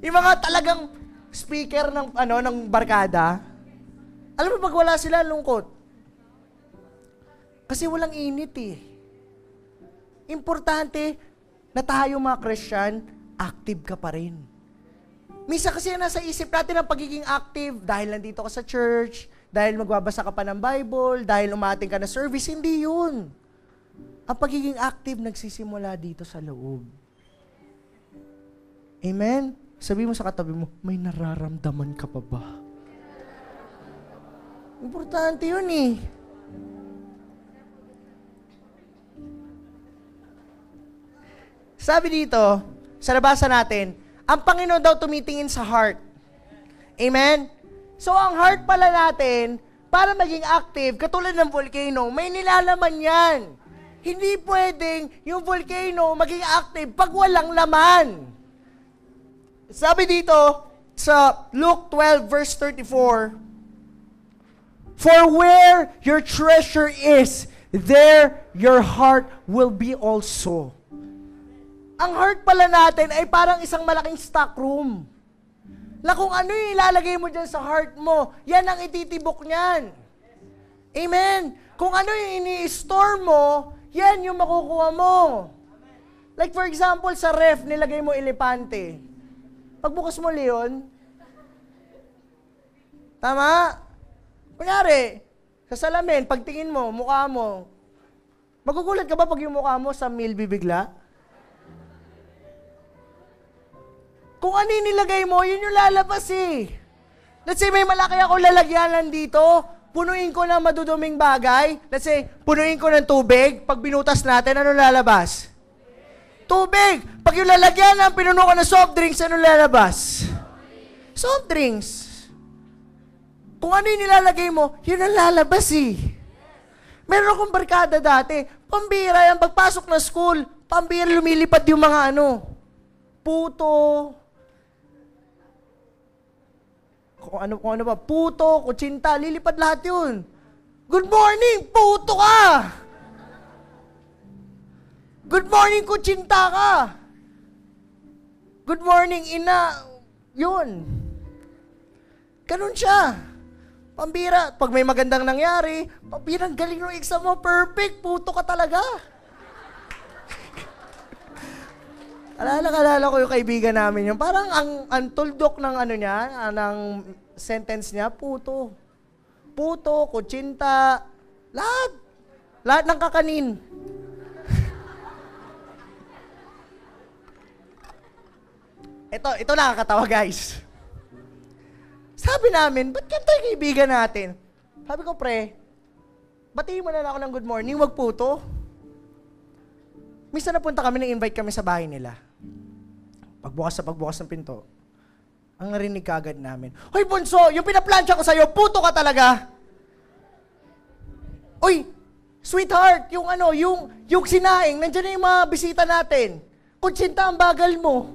yung mga talagang speaker ng barkada, alam mo pag wala sila, lungkot. Kasi walang init Importante na tayo mga Christian, active ka pa rin. Minsan kasi nasa isip natin ang pagiging active dahil nandito ka sa church, dahil magbabasa ka pa ng Bible, dahil umating ka na service, hindi yun. Ang pagiging active nagsisimula dito sa loob. Amen? Sabi mo sa katabi mo, may nararamdaman ka pa ba? Importante yun Sabi dito, sa nabasa natin, ang Panginoon daw tumitingin sa heart. Amen? So, ang heart pala natin, para maging active, katulad ng volcano, may nilalaman yan. Hindi pwedeng yung volcano maging active pag walang laman. Sabi dito, sa Luke 12 verse 34, for where your treasure is, there your heart will be also. Ang heart pala natin ay parang isang malaking stock room. Na kung ano yung ilalagay mo dyan sa heart mo, yan ang ititibok niyan. Amen? Kung ano yung ini-store mo, yan yung makukuha mo. Like for example, sa ref, nilagay mo elepante. Pagbukas mo leon, tama? Kunyari, sa salamin, pagtingin mo, mukha mo, magugulat ka ba pag yung mukha mo sa meal bibigla? Kung ano yung nilagay mo, yun yung lalabas Let's say may malaki ako lalagyanan dito, punuin ko ng maduduming bagay. Let's say, punuin ko ng tubig, pag binutas natin, ano lalabas? Tubig! Pag yung lalagyanan, pinuno ko ng soft drinks, ano lalabas? Soft drinks. Kung ano yung nilalagay mo, yun ang lalabas Meron akong barkada dati, pambira yan, pagpasok na school, pambira lumilipad yung mga puto, kung ano ba, puto, kutsinta, lilipad lahat yun. Good morning, puto ka! Good morning, kutsinta ka! Good morning, ina, yun. Ganun siya. Pambira, pag may magandang nangyari, pambira, galing ng exam mo, perfect, puto ka talaga. Alala ko yung kaibigan namin yun. Parang ang tuldok ng niya, ng sentence niya, puto. Puto, kutsinta, lahat. Lahat ng kakanin. Ito nakakatawa, guys. Sabi namin, ba't ganito yung kaibigan natin? Sabi ko, pre, batiin mo na lang ako ng good morning, wag puto. Minsan napunta kami, na-invite kami sa bahay nila. Pagbukas ng pinto, ang narinig kagad namin, "Hoy, Bunso, yung pinaplansya ko sa'yo, puto ka talaga!" "Uy, sweetheart, yung sinaing, nandiyan na yung mga bisita natin. Kutsinta, ang bagal mo."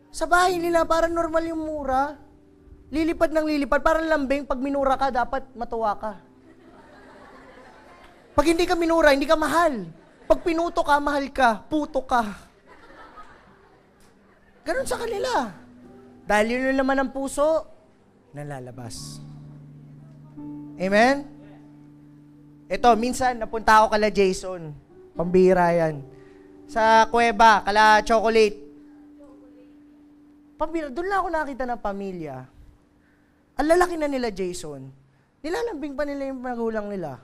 Sa bahay nila, parang normal yung mura. Lilipad ng lilipad, parang lambing, pag minura ka, dapat matuwa ka. Pag hindi ka minura, hindi ka mahal. Pag pinuto ka, mahal ka, puto ka. Ganun sa kanila. Dahil yun yung laman ng puso, nalalabas. Amen? Ito, minsan, napunta ako kala Jason. Pambira yan. Sa kuweba, kala Chocolate. Pambira, doon lang ako nakita ng pamilya. Ang lalaki na nila, Jason. Nilalambing pa nila yung magulang nila.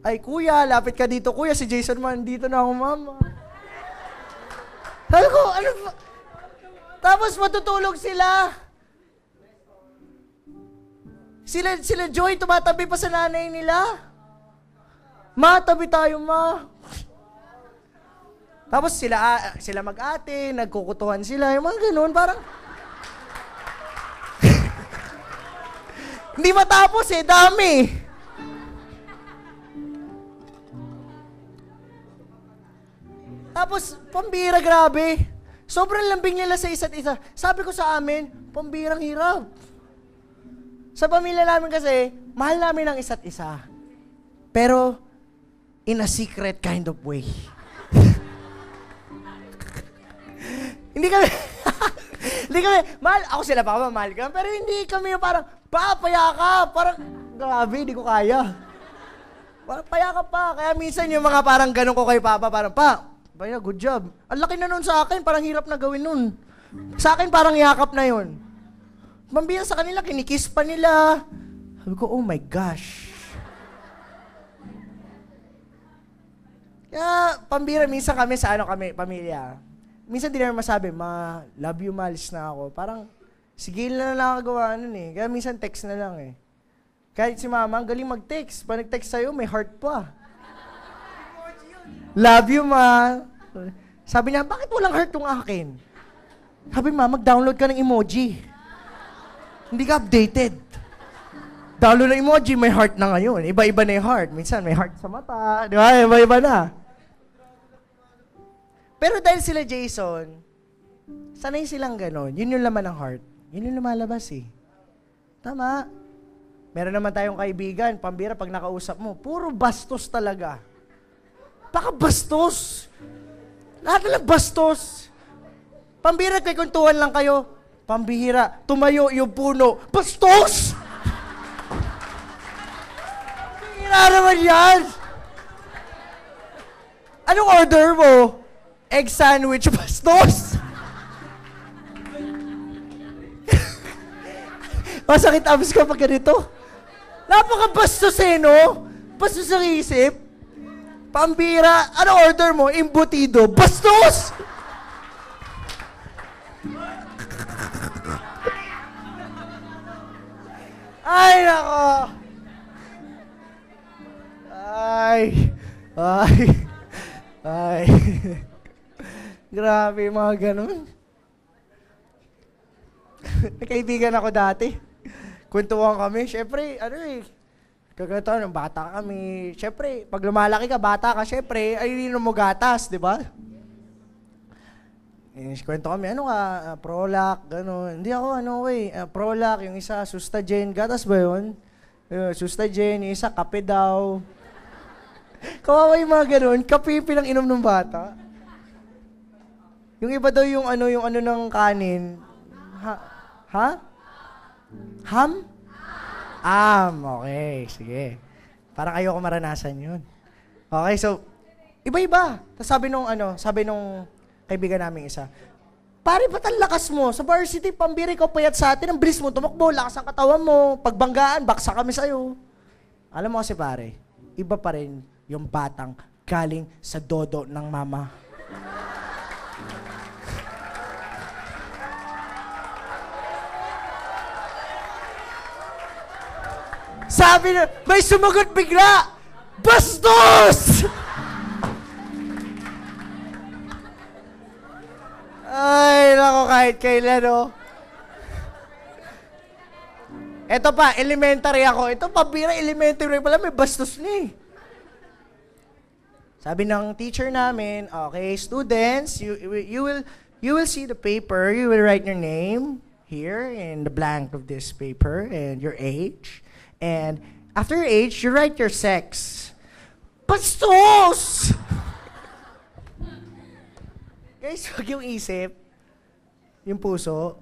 "Ay, kuya, lapit ka dito. Kuya, si Jason man, dito na ako, mama." Sabi ko, ano ba? Tapos matutulog sila. Sila Joy, tumatabi pa sa nanay nila. "Ma, tabi tayo, ma." Tapos sila mag-ate, nagkukutuhan sila, yung mga ganun, parang... Hindi matapos dami. Tapos, pambira, grabe. Sobrang lambing nila sa isa't isa. Sabi ko sa amin, pambirang hirap. Sa pamilya namin kasi, mahal namin ang isa't isa. Pero, in a secret kind of way. Hindi kami, mahal, ako sila pa, mahal kami, pero hindi kami yung parang, payakap, parang, grabe, hindi ko kaya. Parang payakap pa, kaya minsan yung mga parang ganun ko kay Papa, parang, "Baya, good job." Ang laki na nun sa akin, parang hirap na gawin nun. Sa akin, parang yakap na yun. Mambira sa kanila, kinikiss pa nila. Sabi ko, oh my gosh. Kaya, pambira, minsan kami sa pamilya. Minsan di naman masabi, "Ma, love you, malis na ako." Parang, sige na nakagawa nun eh. Kaya minsan text na lang eh. Kahit si mama, ang galing mag-text. Pag nag-text sa'yo, may heart pa. "Love you, ma." Sabi niya, "Bakit walang heart yung akin?" Sabi, "Ma, mag-download ka ng emoji. Hindi ka updated. Download ng emoji, may heart na ngayon. Iba-iba na yung heart. Minsan may heart sa mata. Di ba? Iba-iba na." Pero dahil sila Jason, sanay silang gano'n. Yun yung laman ng heart. Yun yung lumalabas eh. Tama. Meron naman tayong kaibigan, pambira, pag nakausap mo, puro bastos talaga. Baka bastos. Lahat na lang bastos. Pambira, kay kuntuhan lang kayo. Pambihira, tumayo yung puno. Bastos! Pambihira naman yan. Anong order mo? Egg sandwich, bastos! Masakit abs ko pag ganito. Napaka-bastos no? Bastos ang isip. Pambira, ano order mo? Embutido, bastos! Ay, nako! Ay. Grabe, mga ganun. May kaibigan ako dati. Kwentuhan kami. Siyempre, kagata ng bata kami. Siyempre, pag lumalaki ka, bata ka, siyempre, ay mo gatas, di ba? Kwento kami, Prolac, gano'n. Hindi ako, Prolac, yung isa, Sustagen. Gatas ba yun? Sustagen, yung isa, kape daw. Kawawa yung mga gano'n, kape pinang-inom ng bata. Yung iba daw yung ng kanin. Ham? Okay, sige. Parang ayoko maranasan yun. Okay, so, iba-iba. Tapos sabi nung kaibigan namin isa, "Pare, ba't ang lakas mo? Sa varsity, pambira ikaw payat sa atin. Ang bilis mo tumakbo, lakas ang katawan mo. Pagbanggaan, baksa kami sa'yo." Alam mo kasi pare, iba pa rin yung batang galing sa dodo ng mama. Sabi na, may sumagot bigla! Bastos! Ay, nako, kahit kailan, no? Ito pa, elementary ako. Ito pa, bira, elementary pala, may bastos na eh. Sabi ng teacher namin, okay, students, you will see the paper, you will write your name here in the blank of this paper and your age. And after your age, you write your sex. Bastos! Guys, wag yung isip, yung puso,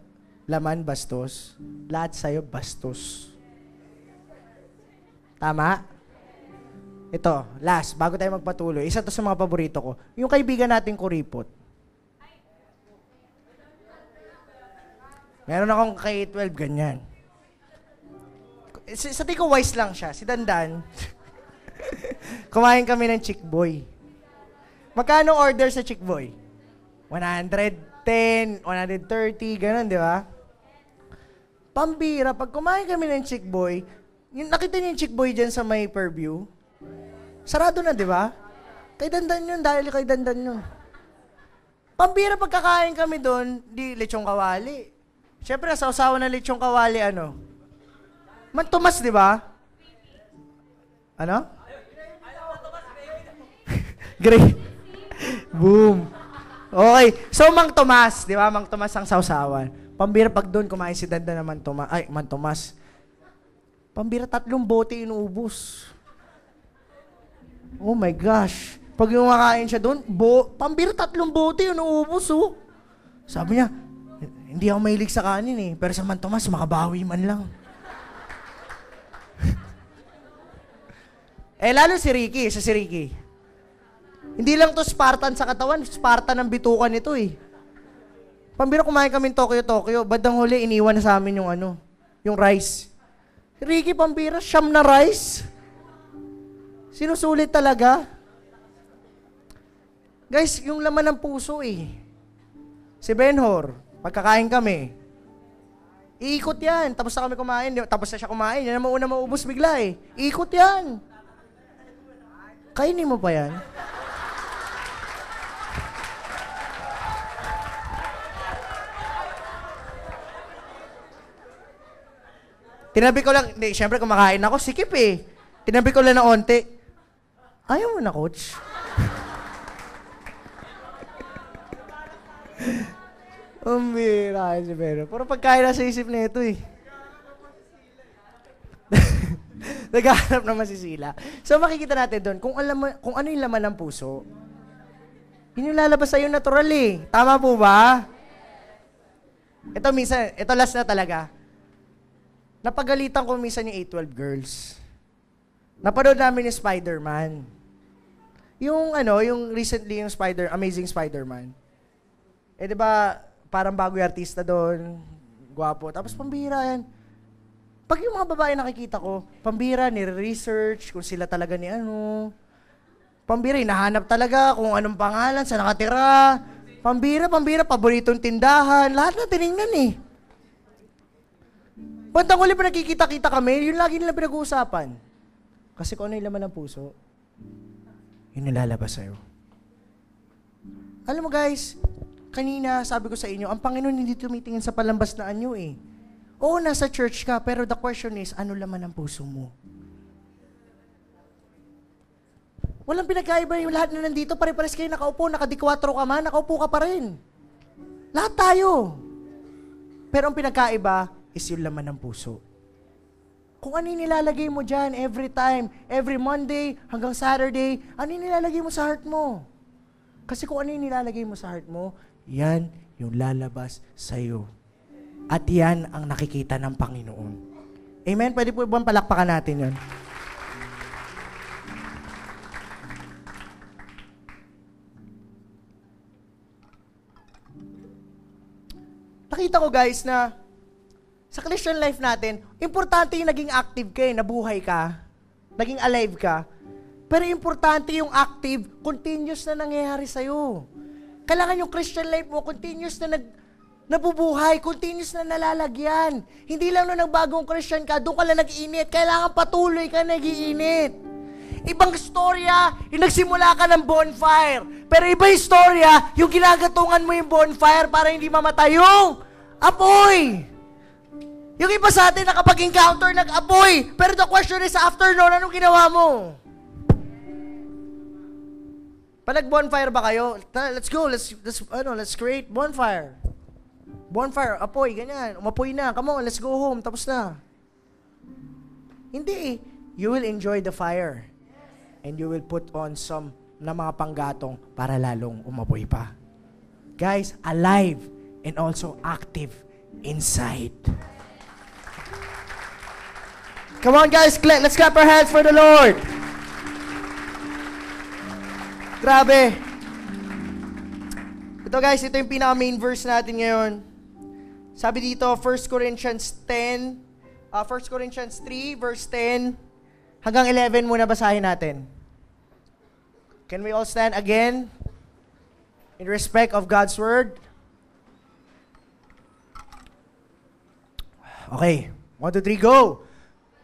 laman, bastos. Lahat sa'yo, bastos. Tama? Ito, last, bago tayo magpatuloy, isa to sa mga paborito ko. Yung kaibigan natin kuripot. Meron akong K-12, ganyan. Sa tingin ko, wise lang siya. Si Dandan, kumain kami ng Chick Boy. Magkano order sa Chick Boy? 110, 130, ganun, di ba? Pambira, pag kumain kami ng Chick Boy, nakita niyo yung Chick Boy dyan sa may purview? Sarado na, di ba? Kay Dandan yun, dahil kay Dandan yun. Pambira, pagkakain kami doon, di lechong kawali. Siyempre, sa usawa ng lechong kawali, ano? Mantumas, di ba? Ano? Great. Boom. Okay. So, Mang Tomas, di ba? Mang Tomas ang sausawan. Pambira, pag doon kumain si Dandan na Man Tomas. Pambira, 3 bote inuubos. Oh my gosh. Pag yung makain siya doon, pambira 3 bote inuubos, oh. Sabi niya, hindi ako mahilig sa kanin eh. Pero sa Man Tomas, makabawi man lang. Lalo si Ricky, si Ricky. Hindi lang to Spartan sa katawan, Spartan ng bitukan ito eh. Pambira kumain kami Tokyo. Bandang huli, iniwan na sa amin yung yung rice. Ricky, pambira, siyam na rice. Sinusulit talaga. Guys, yung laman ng puso eh. Si Benhor, pagkakain kami, iikot yan. Tapos na kami kumain. Tapos na siya kumain. Yan ang mauna maubos bigla eh. Iikot yan. Kainin mo pa yan. Tinabi ko lang, hindi, syempre kumakain ako, sikip eh. Tinabi ko lang na onte. Ayaw mo na, coach? Umbira si Pero. Puro pagkain na sa isip na ito eh. Naghahanap naman si Sila. So makikita natin doon, kung ano yung laman ng puso, yun yung lalabas sa'yo natural eh. Tama po ba? Ito minsan, ito last na talaga. Napagalitan ko minsan yung 812 girls. Napanood namin yung Spider-Man. Yung recently yung Amazing Spider-Man. Di ba, parang bago yung artista doon, gwapo. Tapos pambira yan. Pag yung mga babae nakikita ko, pambira, nire-research kung sila talaga ni Pambira, hinahanap talaga kung anong pangalan, saan nakatira. Pambira, paboritong tindahan. Lahat na tinignan eh. Bandang huli pa nakikita-kita kami, yun lagi nila pinag-uusapan. Kasi kung ano yung laman ng puso, yun nilalabas sa'yo. Alam mo guys, kanina sabi ko sa inyo, ang Panginoon hindi tumitingin sa palambas na anyo eh. Oo, nasa church ka, pero the question is, ano laman ng puso mo? Walang pinagkaiba yung lahat na nandito, pare-pares kayo nakaupo, nakadikwatro ka man, nakaupo ka pa rin. Lahat tayo. Pero ang pinagkaiba is yung laman ng puso. Kung ano yung nilalagay mo dyan every time, every Monday hanggang Saturday, ano yung nilalagay mo sa heart mo? Kasi kung ano yung nilalagay mo sa heart mo, yan yung lalabas sa'yo. At yan ang nakikita ng Panginoon. Amen? Pwede po bang palakpakan natin yun? Nakita ko guys na sa Christian life natin, importante yung naging active ka nabuhay ka, naging alive ka, pero importante yung active, continuous na nangyayari sa'yo. Kailangan yung Christian life mo, continuous na nabubuhay, continuous na nalalagyan. Hindi lang nung nagbagong Christian ka, doon ka lang nag-iinit. Kailangan patuloy ka nag-iinit. Ibang istorya, yung nagsimula ka ng bonfire. Pero iba istorya, yung ginagatungan mo yung bonfire para hindi mamatay yung apoy. Yung iba sa atin nakapag-encounter nag-apoy. Pero the question is, after noon, anong ginawa mo? Pag nag-bonfire ba kayo? Let's go, let's create bonfire. Bonfire, apoy, ganyan. Umapoy na. Come on, let's go home. Tapos na. Hindi. You will enjoy the fire. And you will put on some na mga panggatong para lalong umapoy pa. Guys, alive and also active inside. Come on guys, let's clap our hands for the Lord. Grabe. Ito guys, ito yung pinaka-main verse natin ngayon. Sabi dito, 1 Corinthians 3, verse 10, hanggang 11 muna basahin natin. Can we all stand again in respect of God's Word? Okay, 1, 2, 3, go!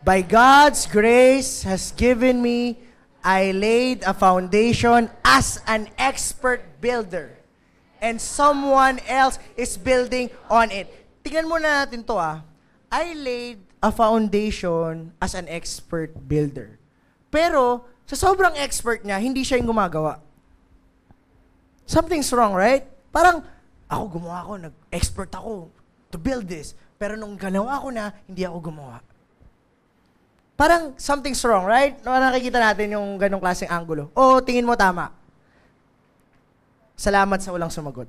By God's grace has given me, I laid a foundation as an expert builder, and someone else is building on it. Tingnan muna natin to I laid a foundation as an expert builder. Pero, sa sobrang expert niya, hindi siya yung gumagawa. Something's wrong, right? Parang, ako gumawa ako, nag-expert ako to build this. Pero nung ganawa ko na, hindi ako gumawa. Parang something's wrong, right? Nakikita natin yung ganong klaseng angulo. O, tingin mo tama. Salamat sa walang sumagot.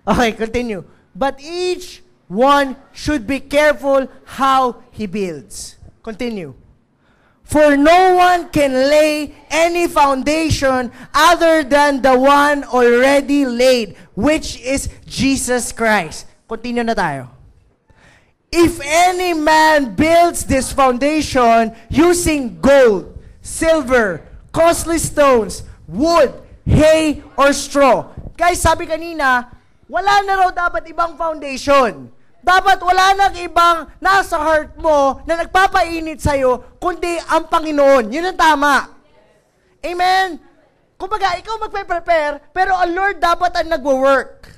Okay, continue. But each one should be careful how he builds. Continue. For no one can lay any foundation other than the one already laid, which is Jesus Christ. Continue na tayo. If any man builds this foundation using gold, silver, costly stones, wood, hay, or straw. Guys, sabi kanina, wala na raw dapat ibang foundation. Dapat wala nang ibang nasa heart mo na nagpapainit sa'yo, kundi ang Panginoon. Yun ang tama. Amen? Kumbaga, ikaw magpe-prepare, pero ang Lord dapat ang nagwo-work.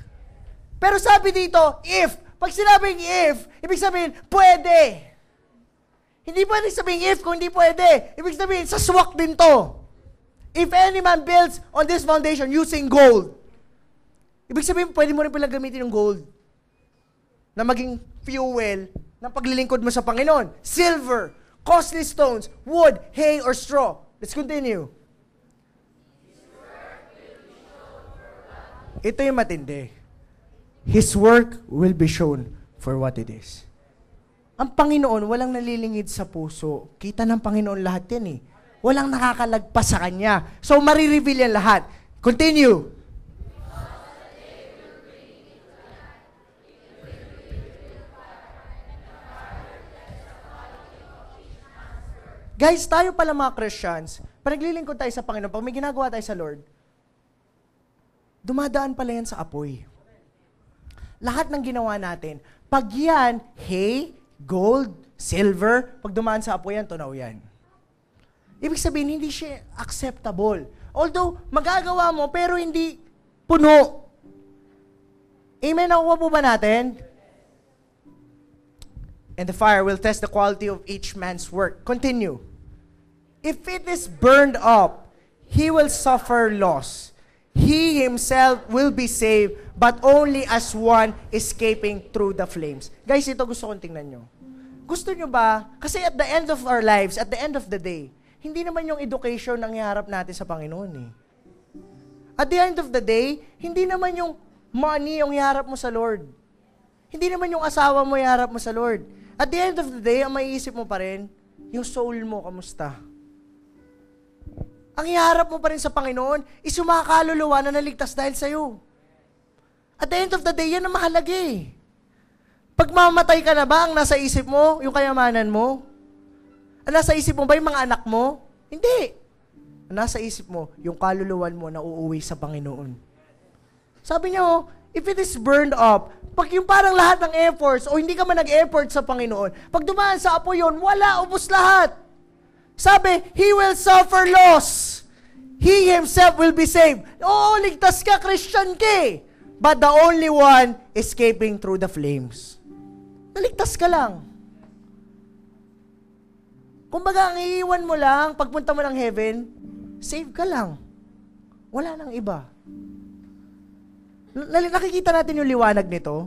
Pero sabi dito, if. Pag sinabing if, ibig sabihin, pwede. Hindi pwede sabihin if kung hindi pwede. Ibig sabihin, sa swak din to. If any man builds on this foundation using gold. Ibig sabihin, pwede mo rin pala gamitin yung gold na maging fuel ng paglilingkod mo sa Panginoon. Silver, costly stones, wood, hay, or straw. Let's continue. Ito yung matindi. His work will be shown for what it is. Ang Panginoon, walang nalilingid sa puso. Kita ng Panginoon lahat yan eh. Walang nakakalagpas sa Kanya. So, marireveal yan lahat. Continue. Guys, tayo pala mga Christians, pag naglilingkod tayo sa Panginoon, pag may ginagawa tayo sa Lord, dumadaan pala yan sa apoy. Lahat ng ginawa natin, pag yan, hay, gold, silver, pag dumaan sa apoy yan, tunaw yan. Ibig sabihin, hindi siya acceptable. Although, magagawa mo, pero hindi puno. Amen? Nakuha po ba natin? And the fire will test the quality of each man's work. Continue. If it is burned up, he will suffer loss. He himself will be saved, but only as one escaping through the flames. Guys, ito gusto kong tingnan nyo. Gusto nyo ba? Kasi at the end of our lives, at the end of the day, hindi naman yung education ang iharap natin sa Panginoon eh. At the end of the day, hindi naman yung money yung iharap mo sa Lord. Hindi naman yung asawa mo iharap mo sa Lord. At the end of the day, ang maiisip mo pa rin, yung soul mo, kamusta? Ang iharap mo pa rin sa Panginoon is yung mga kaluluwa na naligtas dahil sa'yo. At the end of the day, yan ang mahalaga eh. Pag mamatay ka na ba, ang nasa isip mo, yung kayamanan mo? Ang nasa isip mo ba yung mga anak mo? Hindi. Ang nasa isip mo, yung kaluluwan mo na uuwi sa Panginoon. Sabi niya, if it is burned up, Pag yung parang lahat ng efforts, o hindi ka man nag-effort sa Panginoon, pag dumaan sa apoy yun, wala, ubos lahat. Sabi, He will suffer loss. He Himself will be saved. Oo, ligtas ka, Christian ka eh. But the only one escaping through the flames. Naligtas ka lang. Kumbaga, ang iiwan mo lang, pagpunta mo ng heaven, save ka lang. Wala nang iba. Nakikita natin yung liwanag nito?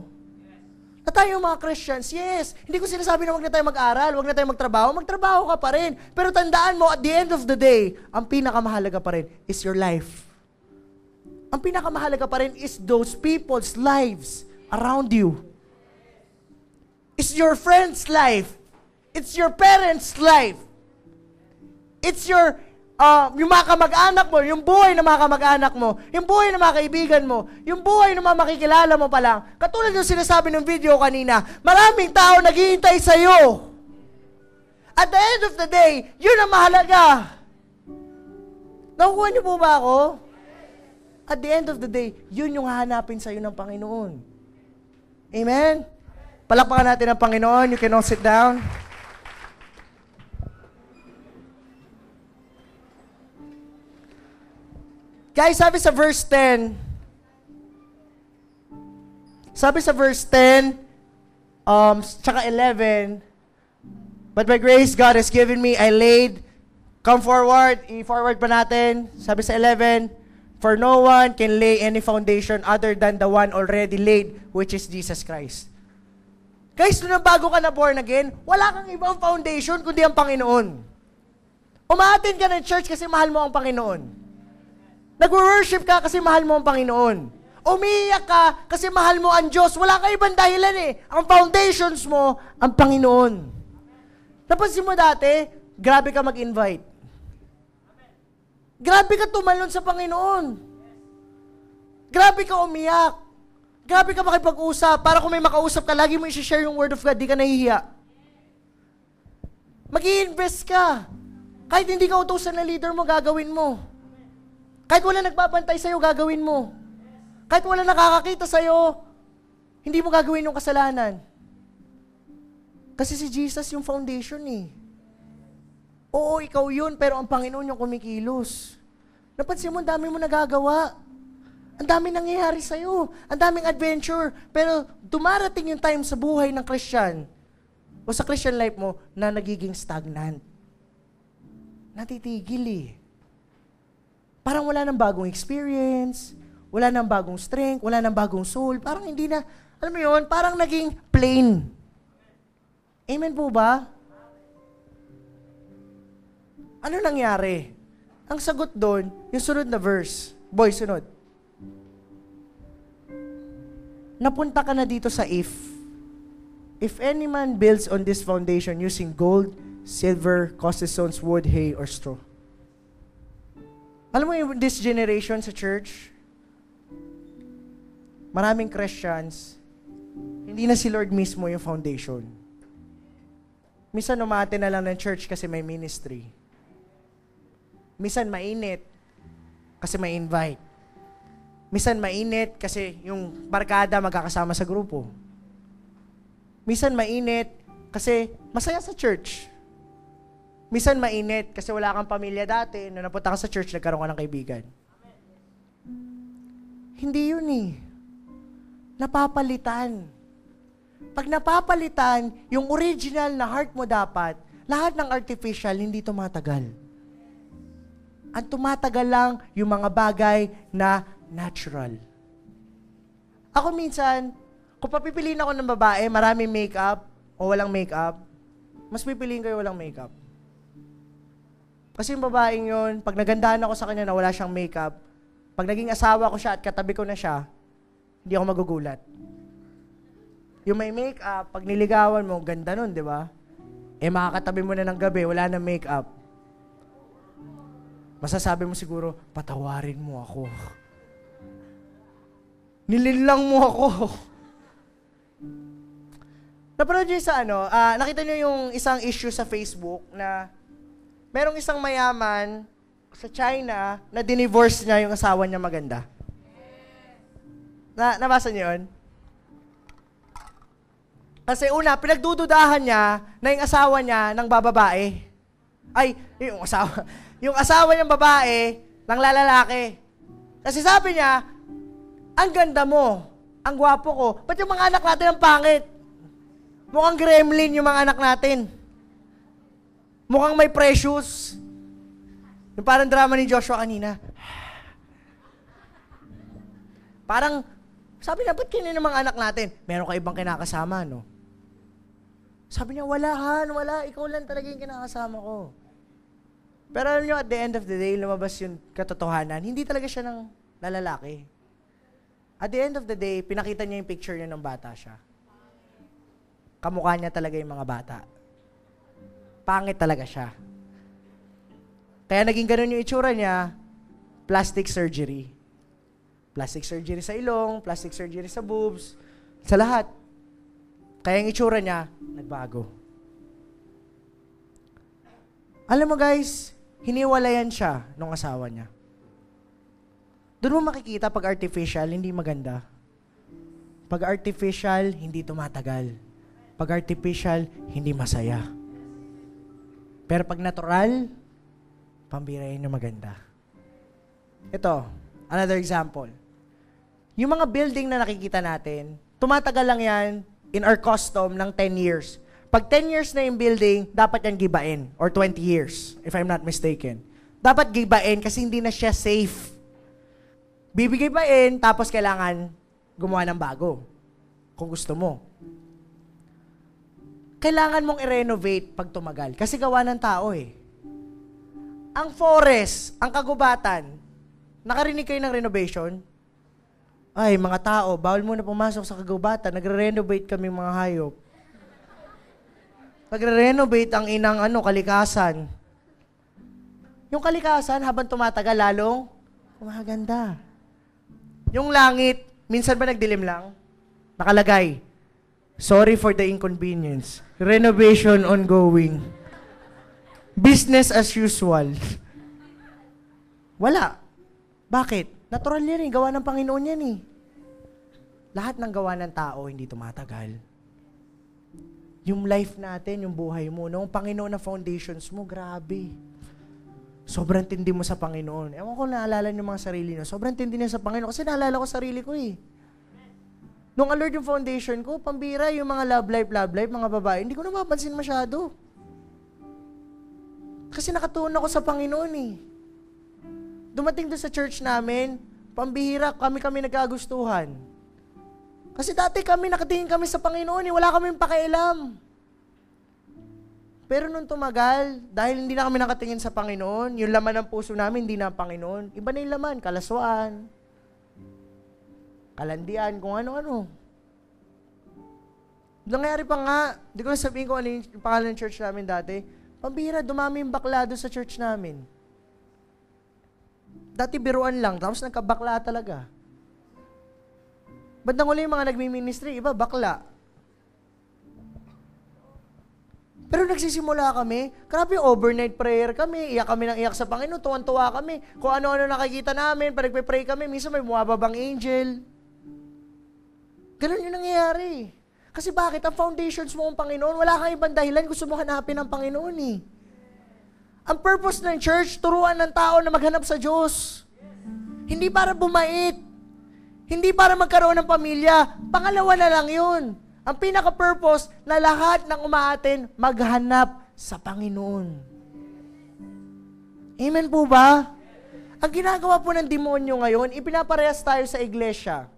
Na tayo mga Christians, yes, hindi ko sinasabi na wag na tayo mag-aral, wag na tayo magtrabaho, magtrabaho ka pa rin. Pero tandaan mo, at the end of the day, ang pinakamahalaga pa rin is your life. Ang pinakamahalaga pa rin is those people's lives around you. It's your friend's life. It's your parents' life. It's your yung mga kamag-anak mo, yung buhay ng mga kamag-anak mo, yung buhay ng mga kaibigan mo, yung buhay ng mga makikilala mo pa lang. Katulad yung sinasabi ng video kanina, maraming tao naghihintay sa'yo. At the end of the day, yun ang mahalaga. Nakukuha niyo po ba ako? At the end of the day, yun yung hahanapin sa'yo ng Panginoon. Amen? Palakpakan natin ang Panginoon. You can all sit down. Guys, sabi sa verse 10, tsaka 11, but by grace God has given me, I laid, come forward, i-forward pa natin, sabi sa 11, for no one can lay any foundation other than the one already laid, which is Jesus Christ. Guys, nung bago ka na born again, wala kang ibang foundation kundi ang Panginoon. Umaattend ka ng church kasi mahal mo ang Panginoon. Nag-worship ka kasi mahal mo ang Panginoon. Umiiyak ka kasi mahal mo ang Diyos. Wala ka ibang dahilan eh. Ang foundations mo, ang Panginoon. Napansin mo dati, grabe ka mag-invite. Grabe ka tumalon sa Panginoon. Grabe ka umiyak. Grabe ka makipag-usap. Para kung may makausap ka, lagi mo i-share yung Word of God, di ka nahihiya. Mag-i-invest ka. Kahit hindi ka utusan na leader mo, gagawin mo. Kahit wala nagbabantay sa'yo, gagawin mo. Kahit wala nakakakita sa'yo, hindi mo gagawin yung kasalanan. Kasi si Jesus yung foundation eh. Oo, ikaw yun, pero ang Panginoon yung kumikilos. Napansin mo, ang dami mo nagagawa. Ang dami nangyayari sa'yo. Ang daming adventure. Pero dumarating yung time sa buhay ng Christian o sa Christian life mo na nagiging stagnant. Natitigil eh. Parang wala nang bagong experience, wala nang bagong strength, wala nang bagong soul. Parang hindi na, alam mo yun, parang naging plain. Amen po ba? Ano nangyari? Ang sagot doon, yung sunod na verse. Boy, sunod. Napunta ka na dito sa if. If any man builds on this foundation using gold, silver, costly stones, wood, hay, or straw. Alam mo yung this generation sa church, maraming Christians, hindi na si Lord mismo yung foundation. Minsan umate na lang ng church kasi may ministry. Minsan mainit kasi may invite. Minsan mainit kasi yung barkada magkakasama sa grupo. Minsan mainit kasi masaya sa church. Minsan mainit kasi wala kang pamilya dati. Nung napunta ka sa church, nagkaroon ka ng kaibigan. Hindi yun eh. Napapalitan. Pag napapalitan, yung original na heart mo dapat, lahat ng artificial, hindi tumatagal. Ang tumatagal lang yung mga bagay na natural. Ako minsan, kung papipiliin ako ng babae, maraming makeup o walang makeup, mas pipiliin ko yung walang makeup. Kasi yung babaeng yun, pag nagandahan ako sa kanya na wala siyang makeup, pag naging asawa ko siya at katabi ko na siya, hindi ako magugulat. Yung may makeup, pag niligawan mo, ganda nun, di ba? Eh makakatabi mo na ng gabi, wala nang makeup. Masasabi mo siguro, patawarin mo ako. Nilinlang mo ako. Napanood niyo sa nakita niyo yung isang issue sa Facebook na merong isang mayaman sa China na dinivorce niya yung asawa niya maganda. Nabasa niyo yun? Kasi una, pinagdududahan niya na yung asawa niya ng bababae. Ay, yung asawa niyang babae ng lalaki. Kasi sabi niya, ang ganda mo, ang gwapo ko, ba't yung mga anak natin ang pangit? Mukhang gremlin yung mga anak natin. Mukhang may precious. Yung parang drama ni Joshua kanina. Parang, sabi na, ba't kinino mga anak natin? Meron ka ibang kinakasama, no? Sabi niya, wala. Ikaw lang talaga yung kinakasama ko. Pero alam niyo, at the end of the day, lumabas yung katotohanan, hindi talaga siya ng lalaki. At the end of the day, pinakita niya yung picture niya ng bata siya. Kamukha niya talaga yung mga bata. Pangit talaga siya. Kaya naging ganun yung itsura niya, plastic surgery. Plastic surgery sa ilong, plastic surgery sa boobs, sa lahat. Kaya yung itsura niya, nagbago. Alam mo guys, hiniwalayan siya nung asawa niya. Doon mo makikita pag artificial, hindi maganda. Pag artificial, hindi tumatagal. Pag artificial, hindi masaya. Pero pag natural, pambirahin na maganda. Ito, another example. Yung mga building na nakikita natin, tumatagal lang yan in our custom ng 10 years. Pag 10 years na yung building, dapat yan gibain. Or 20 years, if I'm not mistaken. Dapat gibain kasi hindi na siya safe. Bibigay ba tapos kailangan gumawa ng bago. Kung gusto mo. Kailangan mong i-renovate pag tumagal. Kasi gawa ng tao eh. Ang forest, ang kagubatan, nakarinig kayo ng renovation? Ay, mga tao, bawal muna pumasok sa kagubatan. Nagre-renovate kami mga hayop. Nagre-renovate ang inang kalikasan. Yung kalikasan, habang tumatagal, lalong umaganda. Yung langit, minsan ba nagdilim lang? Nakalagay, sorry for the inconvenience. Renovation ongoing. Business as usual. Wala. Bakit? Natural yan eh. Gawa ng Panginoon yan eh. Lahat ng gawa ng tao, hindi tumatagal. Yung life natin, yung buhay mo, nung Panginoon na foundations mo, grabe. Sobrang tindi mo sa Panginoon. Ewan ko, naalala niyo mga sarili niyo. Sobrang tindi niya sa Panginoon. Kasi naalala ko sarili ko eh. Nung alert yung foundation ko, pambira yung mga love life, mga babae, hindi ko na mapansin masyado. Kasi nakatuon ako sa Panginoon eh. Dumating doon sa church namin, pambihira, kami nagkagustuhan. Kasi dati nakatingin kami sa Panginoon eh, wala kaming pakialam. Pero nung tumagal, dahil hindi na kami nakatingin sa Panginoon, yung laman ng puso namin, hindi na ang Panginoon. Iba na yung laman, kalaswaan, kalandian, kung ano-ano. Nangyari pa nga, di ko na sabihin kung ano yung pangalan ng church namin dati, pambihira, dumami yung bakla doon sa church namin. Dati biruan lang, tapos nagkabakla talaga. Bandang uli yung mga nagmi-ministry, iba bakla. Pero nagsisimula kami, grabe yung overnight prayer kami, iyak kami ng iyak sa Panginoon, tuwan-tuwa kami. Kung ano-ano nakikita namin, pag nagpe-pray kami, minsan may bumababang angel. Ganun yung nangyayari. Kasi bakit? Ang foundations mo ang Panginoon, wala kang ibang dahilan, gusto mo hanapin ang Panginoon eh. Ang purpose ng church, turuan ng tao na maghanap sa Diyos. Hindi para bumait. Hindi para magkaroon ng pamilya. Pangalawa na lang yun. Ang pinaka-purpose na lahat ng umaatin maghanap sa Panginoon. Amen po ba? Ang ginagawa po ng demonyo ngayon, ipinaparehas tayo sa iglesia.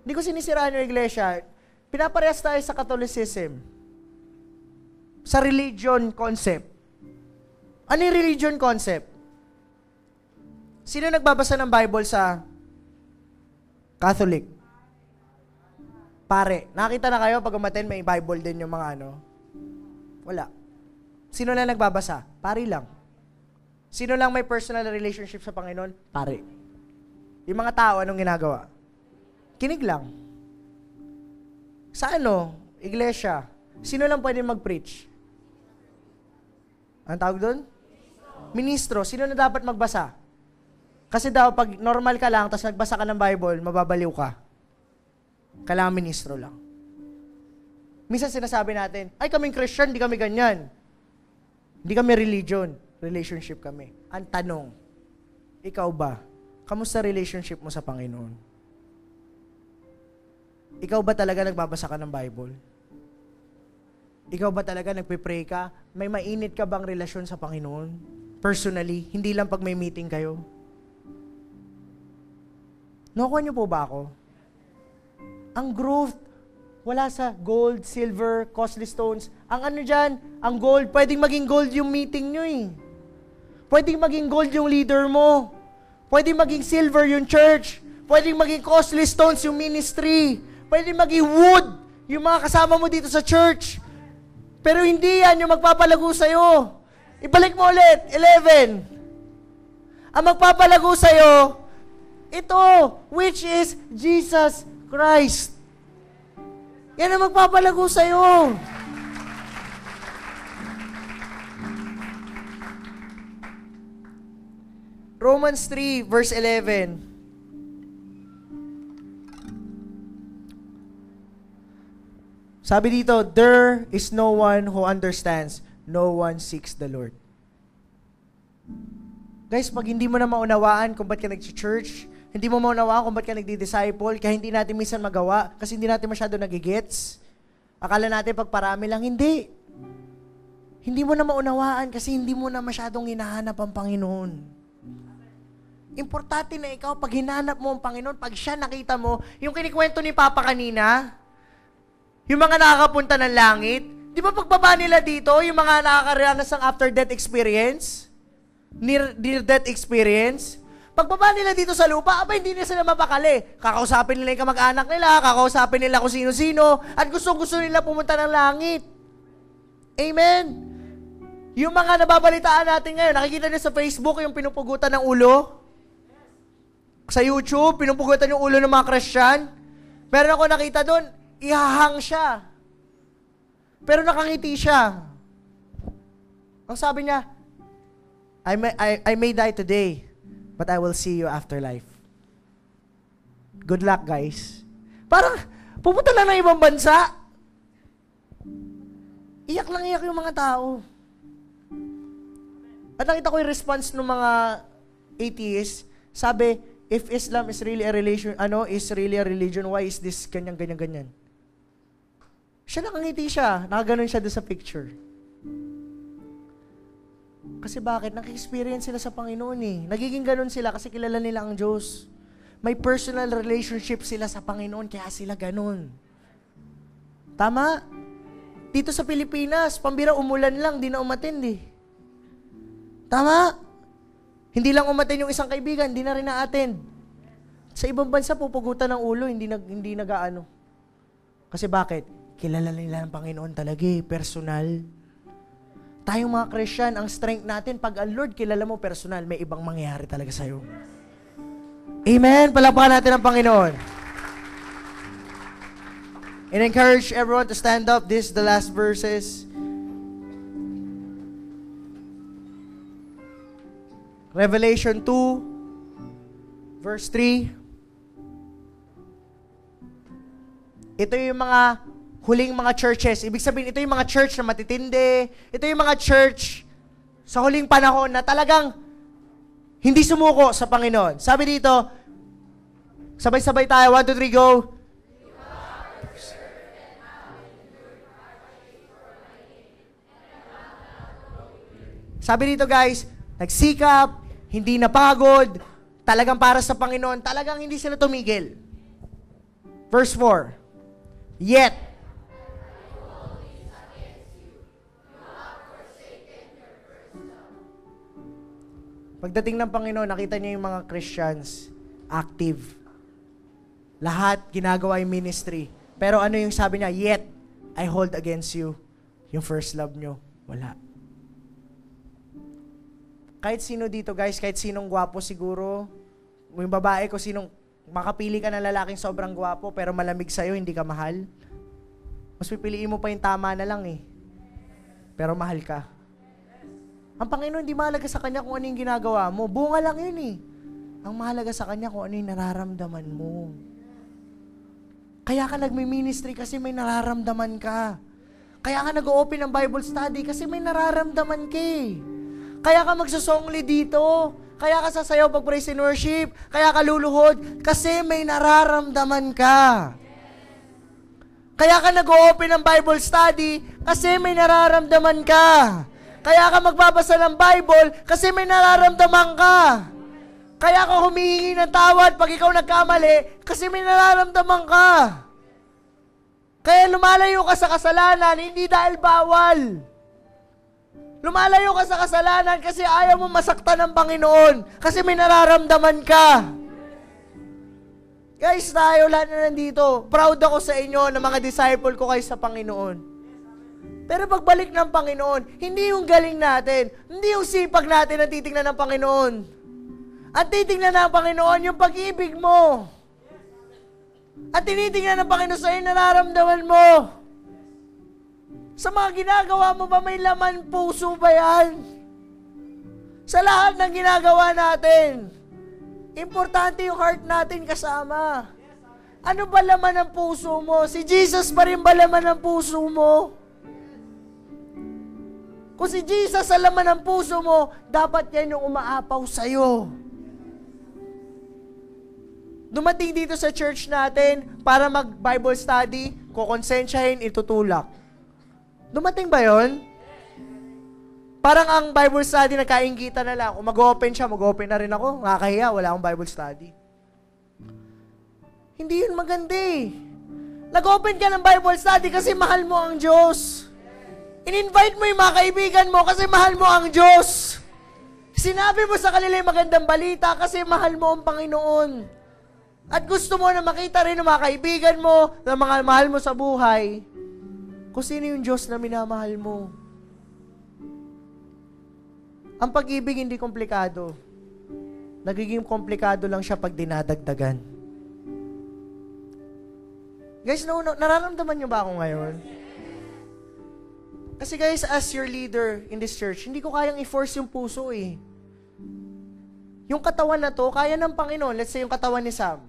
Hindi ko sinisiraan yung iglesia. Pinaparehas tayo sa Catholicism. Sa religion concept. Ano yung religion concept? Sino nagbabasa ng Bible sa Catholic? Pare. Nakita na kayo pag umaten may Bible din yung mga Wala. Sino lang nagbabasa? Pare lang. Sino lang may personal relationship sa Panginoon? Pare. Yung mga tao, anong ginagawa? Kinig lang. Sa iglesia, sino lang pwede mag-preach? Anong tawag doon? Ministro. Sino na dapat magbasa? Kasi daw, pag normal ka lang, tapos nagbasa ka ng Bible, mababaliw ka. Kailangan ministro lang. Minsan sinasabi natin, ay kaming Christian, di kami ganyan. Hindi kami religion, relationship kami. Ang tanong, ikaw ba, kamusta relationship mo sa Panginoon? Ikaw ba talaga nagbabasa ka ng Bible? Ikaw ba talaga nagpe-pray ka? May mainit ka bang relasyon sa Panginoon? Personally, hindi lang pag may meeting kayo. Nakuha niyo po ba ako? Ang growth, wala sa gold, silver, costly stones. Ang ano dyan, ang gold, pwedeng maging gold yung meeting nyo eh. Pwedeng maging gold yung leader mo. Pwedeng maging silver yung church. Pwedeng maging costly stones yung ministry. Pwedeng maging wood yung mga kasama mo dito sa church. Pero hindi yan yung magpapalago sa'yo. Ibalik mo ulit, 11. Ang magpapalago sa'yo, ito, which is Jesus Christ. Yan ang magpapalago sa'yo. Romans 3, verse 11. Sabi dito, there is no one who understands, no one seeks the Lord. Guys, pag hindi mo na maunawaan kung ba't ka nag-church, hindi mo maunawaan kung ba't ka nagdi-disciple, kaya hindi natin minsan magawa, kasi hindi natin masyado nagigets. Akala natin pag parami lang, hindi. Hindi mo na maunawaan kasi hindi mo na masyadong hinahanap ang Panginoon. Importante na ikaw, pag hinahanap mo ang Panginoon, pag siya nakita mo, yung kinikwento ni Papa kanina, yung mga nakakapunta ng langit, di ba pagbaba nila dito, yung mga nakakaranas ng after-death experience, near-death experience, pagbaba nila dito sa lupa, aba hindi na sila mapakali. Kakausapin nila yung kamag-anak nila, kakausapin nila kung sino-sino, at gusto nila pumunta ng langit. Amen? Yung mga nababalitaan natin ngayon, nakikita niyo sa Facebook yung pinupugutan ng ulo? Sa YouTube, pinupugutan yung ulo ng mga Christian? Meron ako nakita doon, ihahang siya. Pero nakangiti siya. Ang sabi niya, I may die today, but I will see you after life. Good luck, guys. Parang, pupunta lang ng ibang bansa. Iyak lang iyak yung mga tao. At nakita ko yung response ng mga atheists. Sabi, if Islam is really a religion, why is this ganyan? Siya nakangiti siya. Nakaganon siya doon sa picture. Kasi bakit? Naki-experience sila sa Panginoon eh. Nagiging ganon sila kasi kilala nila ang Diyos. May personal relationship sila sa Panginoon kaya sila ganon. Tama? Dito sa Pilipinas, pambira umulan lang, di na umattend eh. Tama? Hindi lang umattend yung isang kaibigan, di na rin na-attend. Sa ibang bansa, pupugutan ng ulo, hindi nag-aano. Kasi bakit? Kilala nila ng Panginoon talaga eh, personal. Tayong mga Christian, ang strength natin, pag ang Lord kilala mo personal, may ibang mangyayari talaga sa'yo. Amen? Palakpakan natin ang Panginoon. And encourage everyone to stand up. This is the last verses. Revelation 2, verse 3. Ito yung mga huling mga churches. Ibig sabihin, ito yung mga church na matitindi. Ito yung mga church sa huling panahon na talagang hindi sumuko sa Panginoon. Sabi dito, sabay-sabay tayo. 1, 2, 3, go. Sabi dito guys, nagsikap, hindi napagod, talagang para sa Panginoon, talagang hindi sila tumigil. Verse 4, yet, pagdating ng Panginoon, nakita niya yung mga Christians, active. Lahat, ginagawa yung ministry. Pero ano yung sabi niya? Yet, I hold against you. Yung first love nyo, wala. Kahit sino dito guys, kahit sinong gwapo siguro, yung babae ko sinong, makapili ka ng lalaking sobrang gwapo pero malamig sa'yo, hindi ka mahal. Mas pipiliin mo pa yung tama na lang eh. Pero mahal ka. Ang Panginoon, hindi mahalaga sa Kanya kung ano yung ginagawa mo. Bunga lang yun eh. Ang mahalaga sa Kanya kung ano yung nararamdaman mo. Kaya ka nagmi-ministry kasi may nararamdaman ka. Kaya ka nag-open ng Bible study kasi may nararamdaman ka eh. Kaya ka magsasongli dito. Kaya ka sasayaw pag praise and worship. Kaya ka luluhod kasi may nararamdaman ka. Kaya ka nag-open ng Bible study kasi may nararamdaman ka. Kaya ka magbabasa ng Bible kasi may nararamdaman ka. Kaya ka humihingi ng tawad pag ikaw nagkamali kasi may nararamdaman ka. Kaya lumalayo ka sa kasalanan, hindi dahil bawal. Lumalayo ka sa kasalanan kasi ayaw mo masaktan ng Panginoon kasi may nararamdaman ka. Guys, tayo lahat na nandito, proud ako sa inyo na mga disciple ko kayo sa Panginoon. Pero pagbalik ng Panginoon, hindi yung galing natin, hindi yung sipag natin ang titingnan ng Panginoon. Ang titingnan ng Panginoon, yung pag-ibig mo. At tinitingnan ng Panginoon sa'yo, nararamdaman mo. Sa mga ginagawa mo ba, may laman puso ba yan? Sa lahat ng ginagawa natin, importante yung heart natin kasama. Ano ba laman ng puso mo? Si Jesus pa rin ba laman ng puso mo? Kung si Jesus sa laman ng puso mo, dapat yan yung umaapaw sa'yo. Dumating dito sa church natin para mag-Bible study, kukonsensyahin, itutulak. Dumating ba yon? Parang ang Bible study nagkainggita na lang. Kung mag-open siya, mag-open na rin ako. Nakakahiya, wala akong Bible study. Hindi yun maganda eh. Nag-open ka ng Bible study kasi mahal mo ang Diyos. In-invite mo yung mga kaibigan mo kasi mahal mo ang Diyos. Sinabi mo sa kanila yung magandang balita kasi mahal mo ang Panginoon. At gusto mo na makita rin ng mga kaibigan mo, ng mga mahal mo sa buhay, kung sino yung Diyos na minamahal mo. Ang pag-ibig hindi komplikado. Nagiging komplikado lang siya pag dinadagdagan. Guys, nararamdaman niyo ba ako ngayon? Kasi guys, as your leader in this church, hindi ko kayang i-force yung puso eh. Yung katawan na to, kaya ng Panginoon. Let's say yung katawan ni Sam.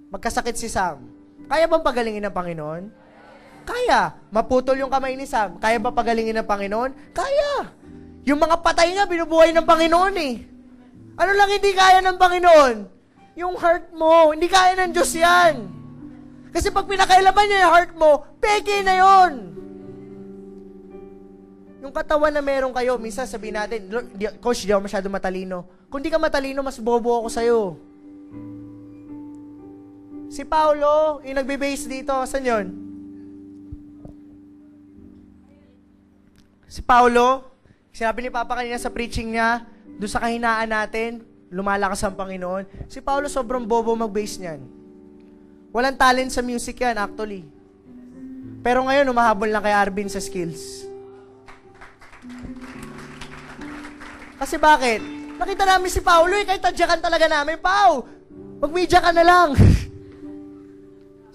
Magkasakit si Sam. Kaya bang pagalingin ng Panginoon? Kaya. Maputol yung kamay ni Sam. Kaya ba pagalingin ng Panginoon? Kaya. Yung mga patay nga, binubuhay ng Panginoon eh. Ano lang hindi kaya ng Panginoon? Yung heart mo. Hindi kaya ng Diyos yan. Kasi pag pinakailaman niya yung heart mo, peke na yon. Yung katawan na meron kayo, minsan sabihin natin, Coach, di ako masyado matalino. Kung di ka matalino, mas bobo ako sa'yo. Si Paulo, yung nagbe-base dito, saan yun? Si Paulo, sinabi ni Papa kanina sa preaching niya, doon sa kahinaan natin, lumalakas ang Panginoon. Si Paulo sobrang bobo mag-base niyan. Walang talent sa music yan, actually. Pero ngayon, umahabol lang kay Arvin sa skills. Kasi bakit? Nakita namin si Paulo eh, kahit tadyakan talaga namin, Pau, mag-media ka na lang.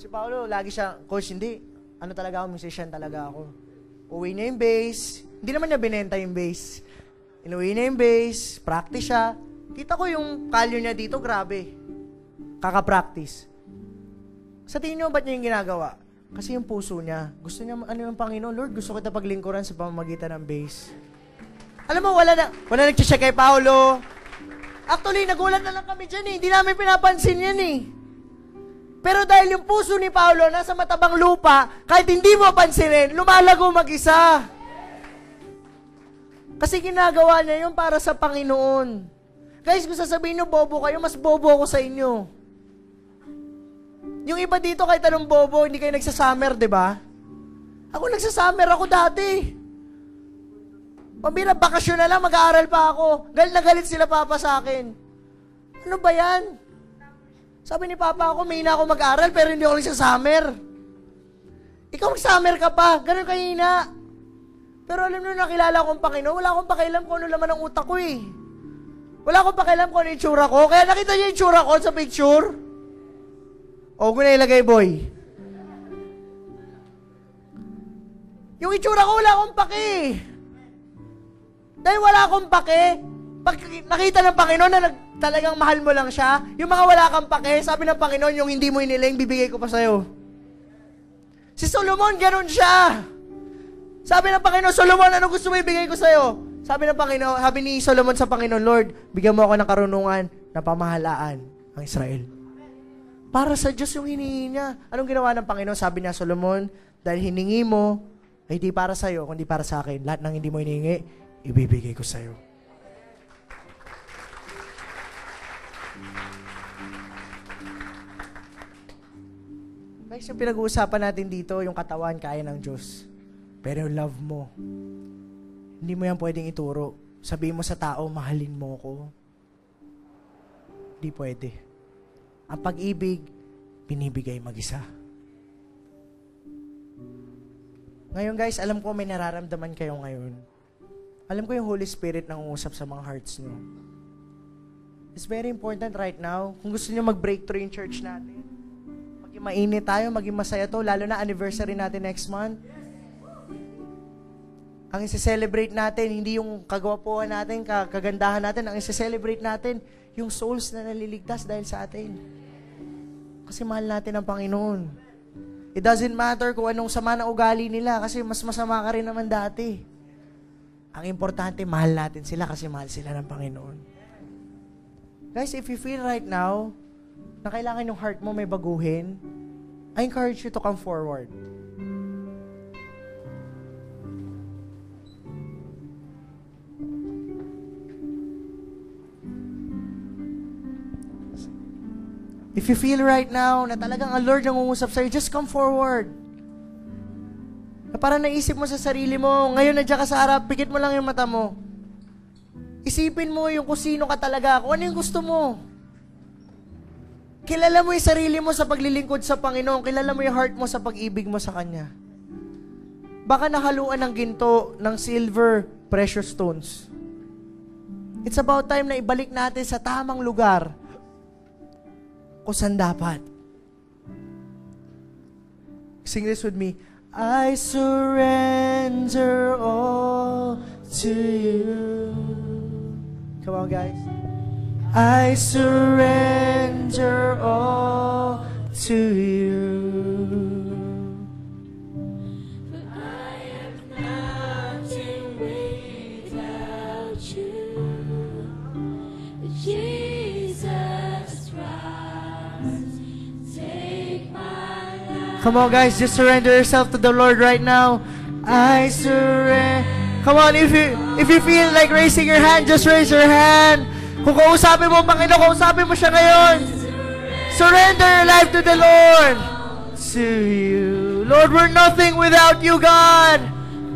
Si Paulo, lagi siya, Coach, hindi. Ano talaga ako, musician talaga ako. Uwi niya yung bass. Hindi naman niya binenta yung bass. Inuwi niya yung bass, practice siya. Kita ko yung kalyo niya dito, grabe. Kaka-practice. Sa tingin niyo, ba't niya yung ginagawa? Kasi yung puso niya, gusto niya, ano yung Panginoon, Lord, gusto kita paglingkuran sa pamamagitan ng bass. Alam mo, wala nag-check kay Paulo. Actually, nagulat na lang kami dyan eh. Hindi namin pinapansin yan eh. Pero dahil yung puso ni Paulo nasa matabang lupa, kahit hindi mo pansinin, lumalago mag-isa. Kasi ginagawa niya yun para sa Panginoon. Guys, kung sasabihin nyo, bobo kayo, mas bobo ako sa inyo. Yung iba dito, kahit anong bobo, hindi kayo nagsasummer, di ba? Ako nagsasummer ako dati. Pambira, bakasyon na lang, mag-aaral pa ako. Galit na galit sila Papa sa akin. Ano ba yan? Sabi ni Papa ako, may ina ako mag-aaral, pero hindi ako nagsasummer. Ikaw mag-summer ka pa, ganun kahina. Pero alam nyo, nakilala ko ang Panginoon, wala akong pakialam kung ano laman ang utak ko eh. Wala akong pakialam kung ano yung tsura ko. Kaya nakita niyo yung tsura ko sa picture? O, kung na ilagay, boy. Yung itsura ko, wala akong pake. Dahil wala akong pake, pag nakita ng Panginoon na talagang mahal mo lang siya, yung mga wala kang pake, sabi ng Panginoon, yung hindi mo iniling, bibigay ko pa sa'yo. Si Solomon, ganun siya. Sabi ng Panginoon, Solomon, ano gusto mo ibigay ko sa'yo? Sabi ni Solomon sa Panginoon, Lord, bigyan mo ako ng karunungan na pamahalaan ang Israel. Para sa Diyos yung hinihingi niya. Anong ginawa ng Panginoon? Sabi niya, Solomon, dahil hiningi mo, ay hindi para sa'yo, kundi para sa akin. Lahat ng hindi mo hiningi, ibibigay ko sa'yo. Guys, yung pinag-uusapan natin dito, yung katawan, kaya ng Diyos. Pero yung love mo, hindi mo yan pwedeng ituro. Sabihin mo sa tao, mahalin mo ko. Hindi pwede. Ang pag-ibig, binibigay mag-isa. Ngayon guys, alam ko may nararamdaman kayo ngayon. Alam ko yung Holy Spirit nangungusap sa mga hearts niyo. It's very important right now. Kung gusto niyo mag-breakthrough yung church natin, maging mainit tayo, maging masaya to, lalo na anniversary natin next month. Ang isi-celebrate natin, hindi yung kagwapuhan natin, kagandahan natin. Ang isi-celebrate natin, yung souls na naliligtas dahil sa atin. Kasi mahal natin ang Panginoon. It doesn't matter kung anong sama ng ugali nila kasi mas masama ka rin naman dati. Ang importante, mahal natin sila kasi mahal sila ng Panginoon. Guys, if you feel right now na kailangan yung heart mo may baguhin, I encourage you to come forward. If you feel right now na talagang ang Lord nangungusap sa'yo, just come forward. Na parang naisip mo sa sarili mo, ngayon nandiyan ka sa harap, pikit mo lang yung mata mo. Isipin mo yung kung sino ka talaga, kung ano yung gusto mo. Kilala mo yung sarili mo sa paglilingkod sa Panginoon, kilala mo yung heart mo sa pag-ibig mo sa Kanya. Baka nahaluan ng ginto, ng silver, precious stones. It's about time na ibalik natin sa tamang lugar kung saan dapat. Sing this with me. I surrender all to you. Come on, guys. I surrender all to you. But I am nothing without you. Jesus Christ, take my life. Come on, guys, just surrender yourself to the Lord right now. I surrender. Come on, if you feel like raising your hand, just raise your hand. Kung kausapin mo, Panginoon, kausapin mo siya ngayon. Surrender your life to the Lord. To you. Lord, we're nothing without you, God.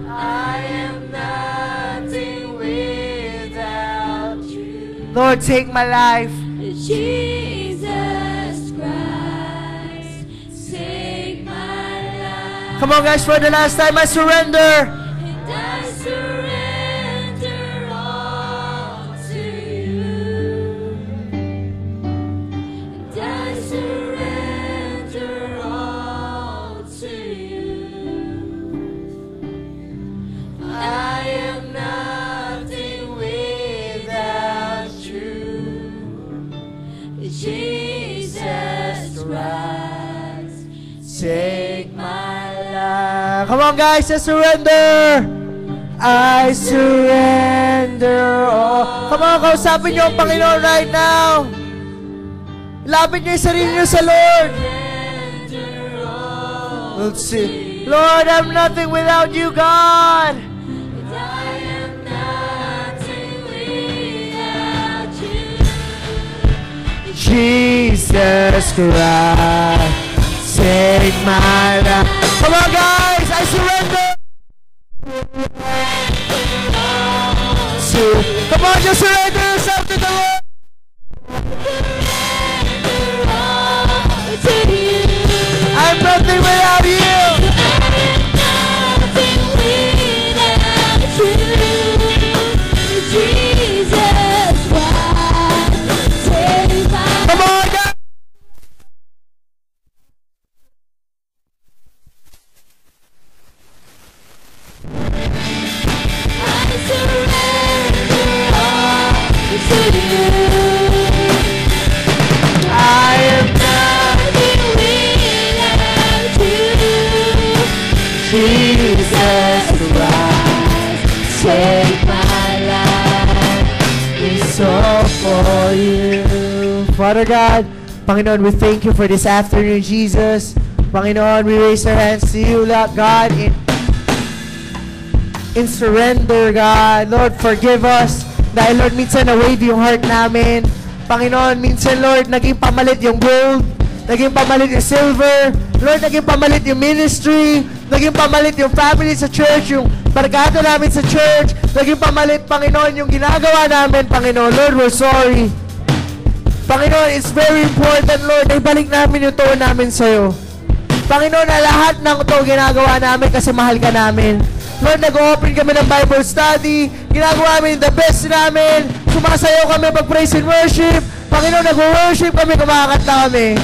I am nothing without you. Lord, take my life. Jesus Christ, take my life. Come on, guys, for the last time, I surrender. And I surrender all to you. And I surrender all to you. I am nothing without you. Jesus Christ, take my life. Come on, guys, just surrender. I surrender all. Come on, kausapin niyo ang Panginoon right now. Ilapit niyo yung sarili niyo sa Lord. Surrender all. Let's see. Lord, I'm nothing without you, God. And I am nothing without you. Jesus Christ, take my life. Come on, guys, I surrender. Come on, just surrender yourself to the Lord. Surrender all to you. I'm nothing without you. Nothing without you. Jesus Christ, take my Come on, guys. I surrender all Jesus Christ, take my life. It's all for you. Father God, Panginoon, we thank you for this afternoon, Jesus. Panginoon, we raise our hands to you, Lord God, in surrender, God. Lord, forgive us. Dahil, Lord, minsan na-wave yung heart namin. Panginoon, minsan, Lord, naging pamalit yung gold. Naging pamalit yung silver. Lord, naging pamalit yung ministry. Naging pamalit yung family sa church, yung barkada namin sa church. Naging pamalit, Panginoon, yung ginagawa namin, Panginoon. Lord, we're sorry. Panginoon, it's very important, Lord, na ibalik namin yung tuon namin sa'yo. Panginoon, na lahat ng ito ginagawa namin kasi mahal ka namin. Lord, nag-open kami ng Bible study. Ginagawa namin the best namin. Sumasayaw kami pag-praise and worship. Panginoon, nag-worship kami, kumakanta kami.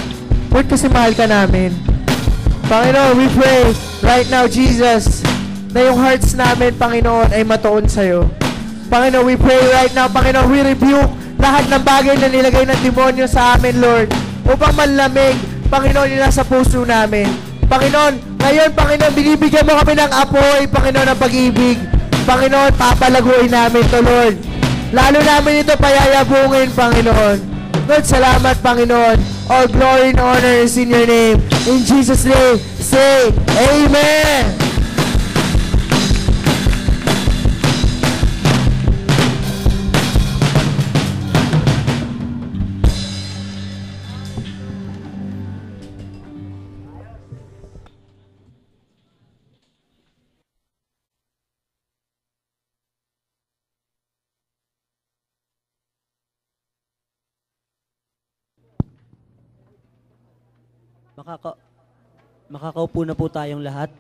Lord, kasi mahal ka namin. Panginoon, we pray right now, Jesus, na yung hearts namin, Panginoon, ay matuon sa'yo. Panginoon, we pray right now, Panginoon, we rebuke lahat ng bagay na nilagay ng demonyo sa amin, Lord, upang manlamig, Panginoon, yung nasa puso namin. Panginoon, ngayon, Panginoon, binibigyan mo kami ng apoy, Panginoon, ng pag-ibig. Panginoon, papalaguin namin to, Lord. Lalo namin ito payayabungin, Panginoon. Lord, salamat, Panginoon. All glory and honor is in your name. In Jesus' name, say, Amen. Makakaupo na po tayong lahat.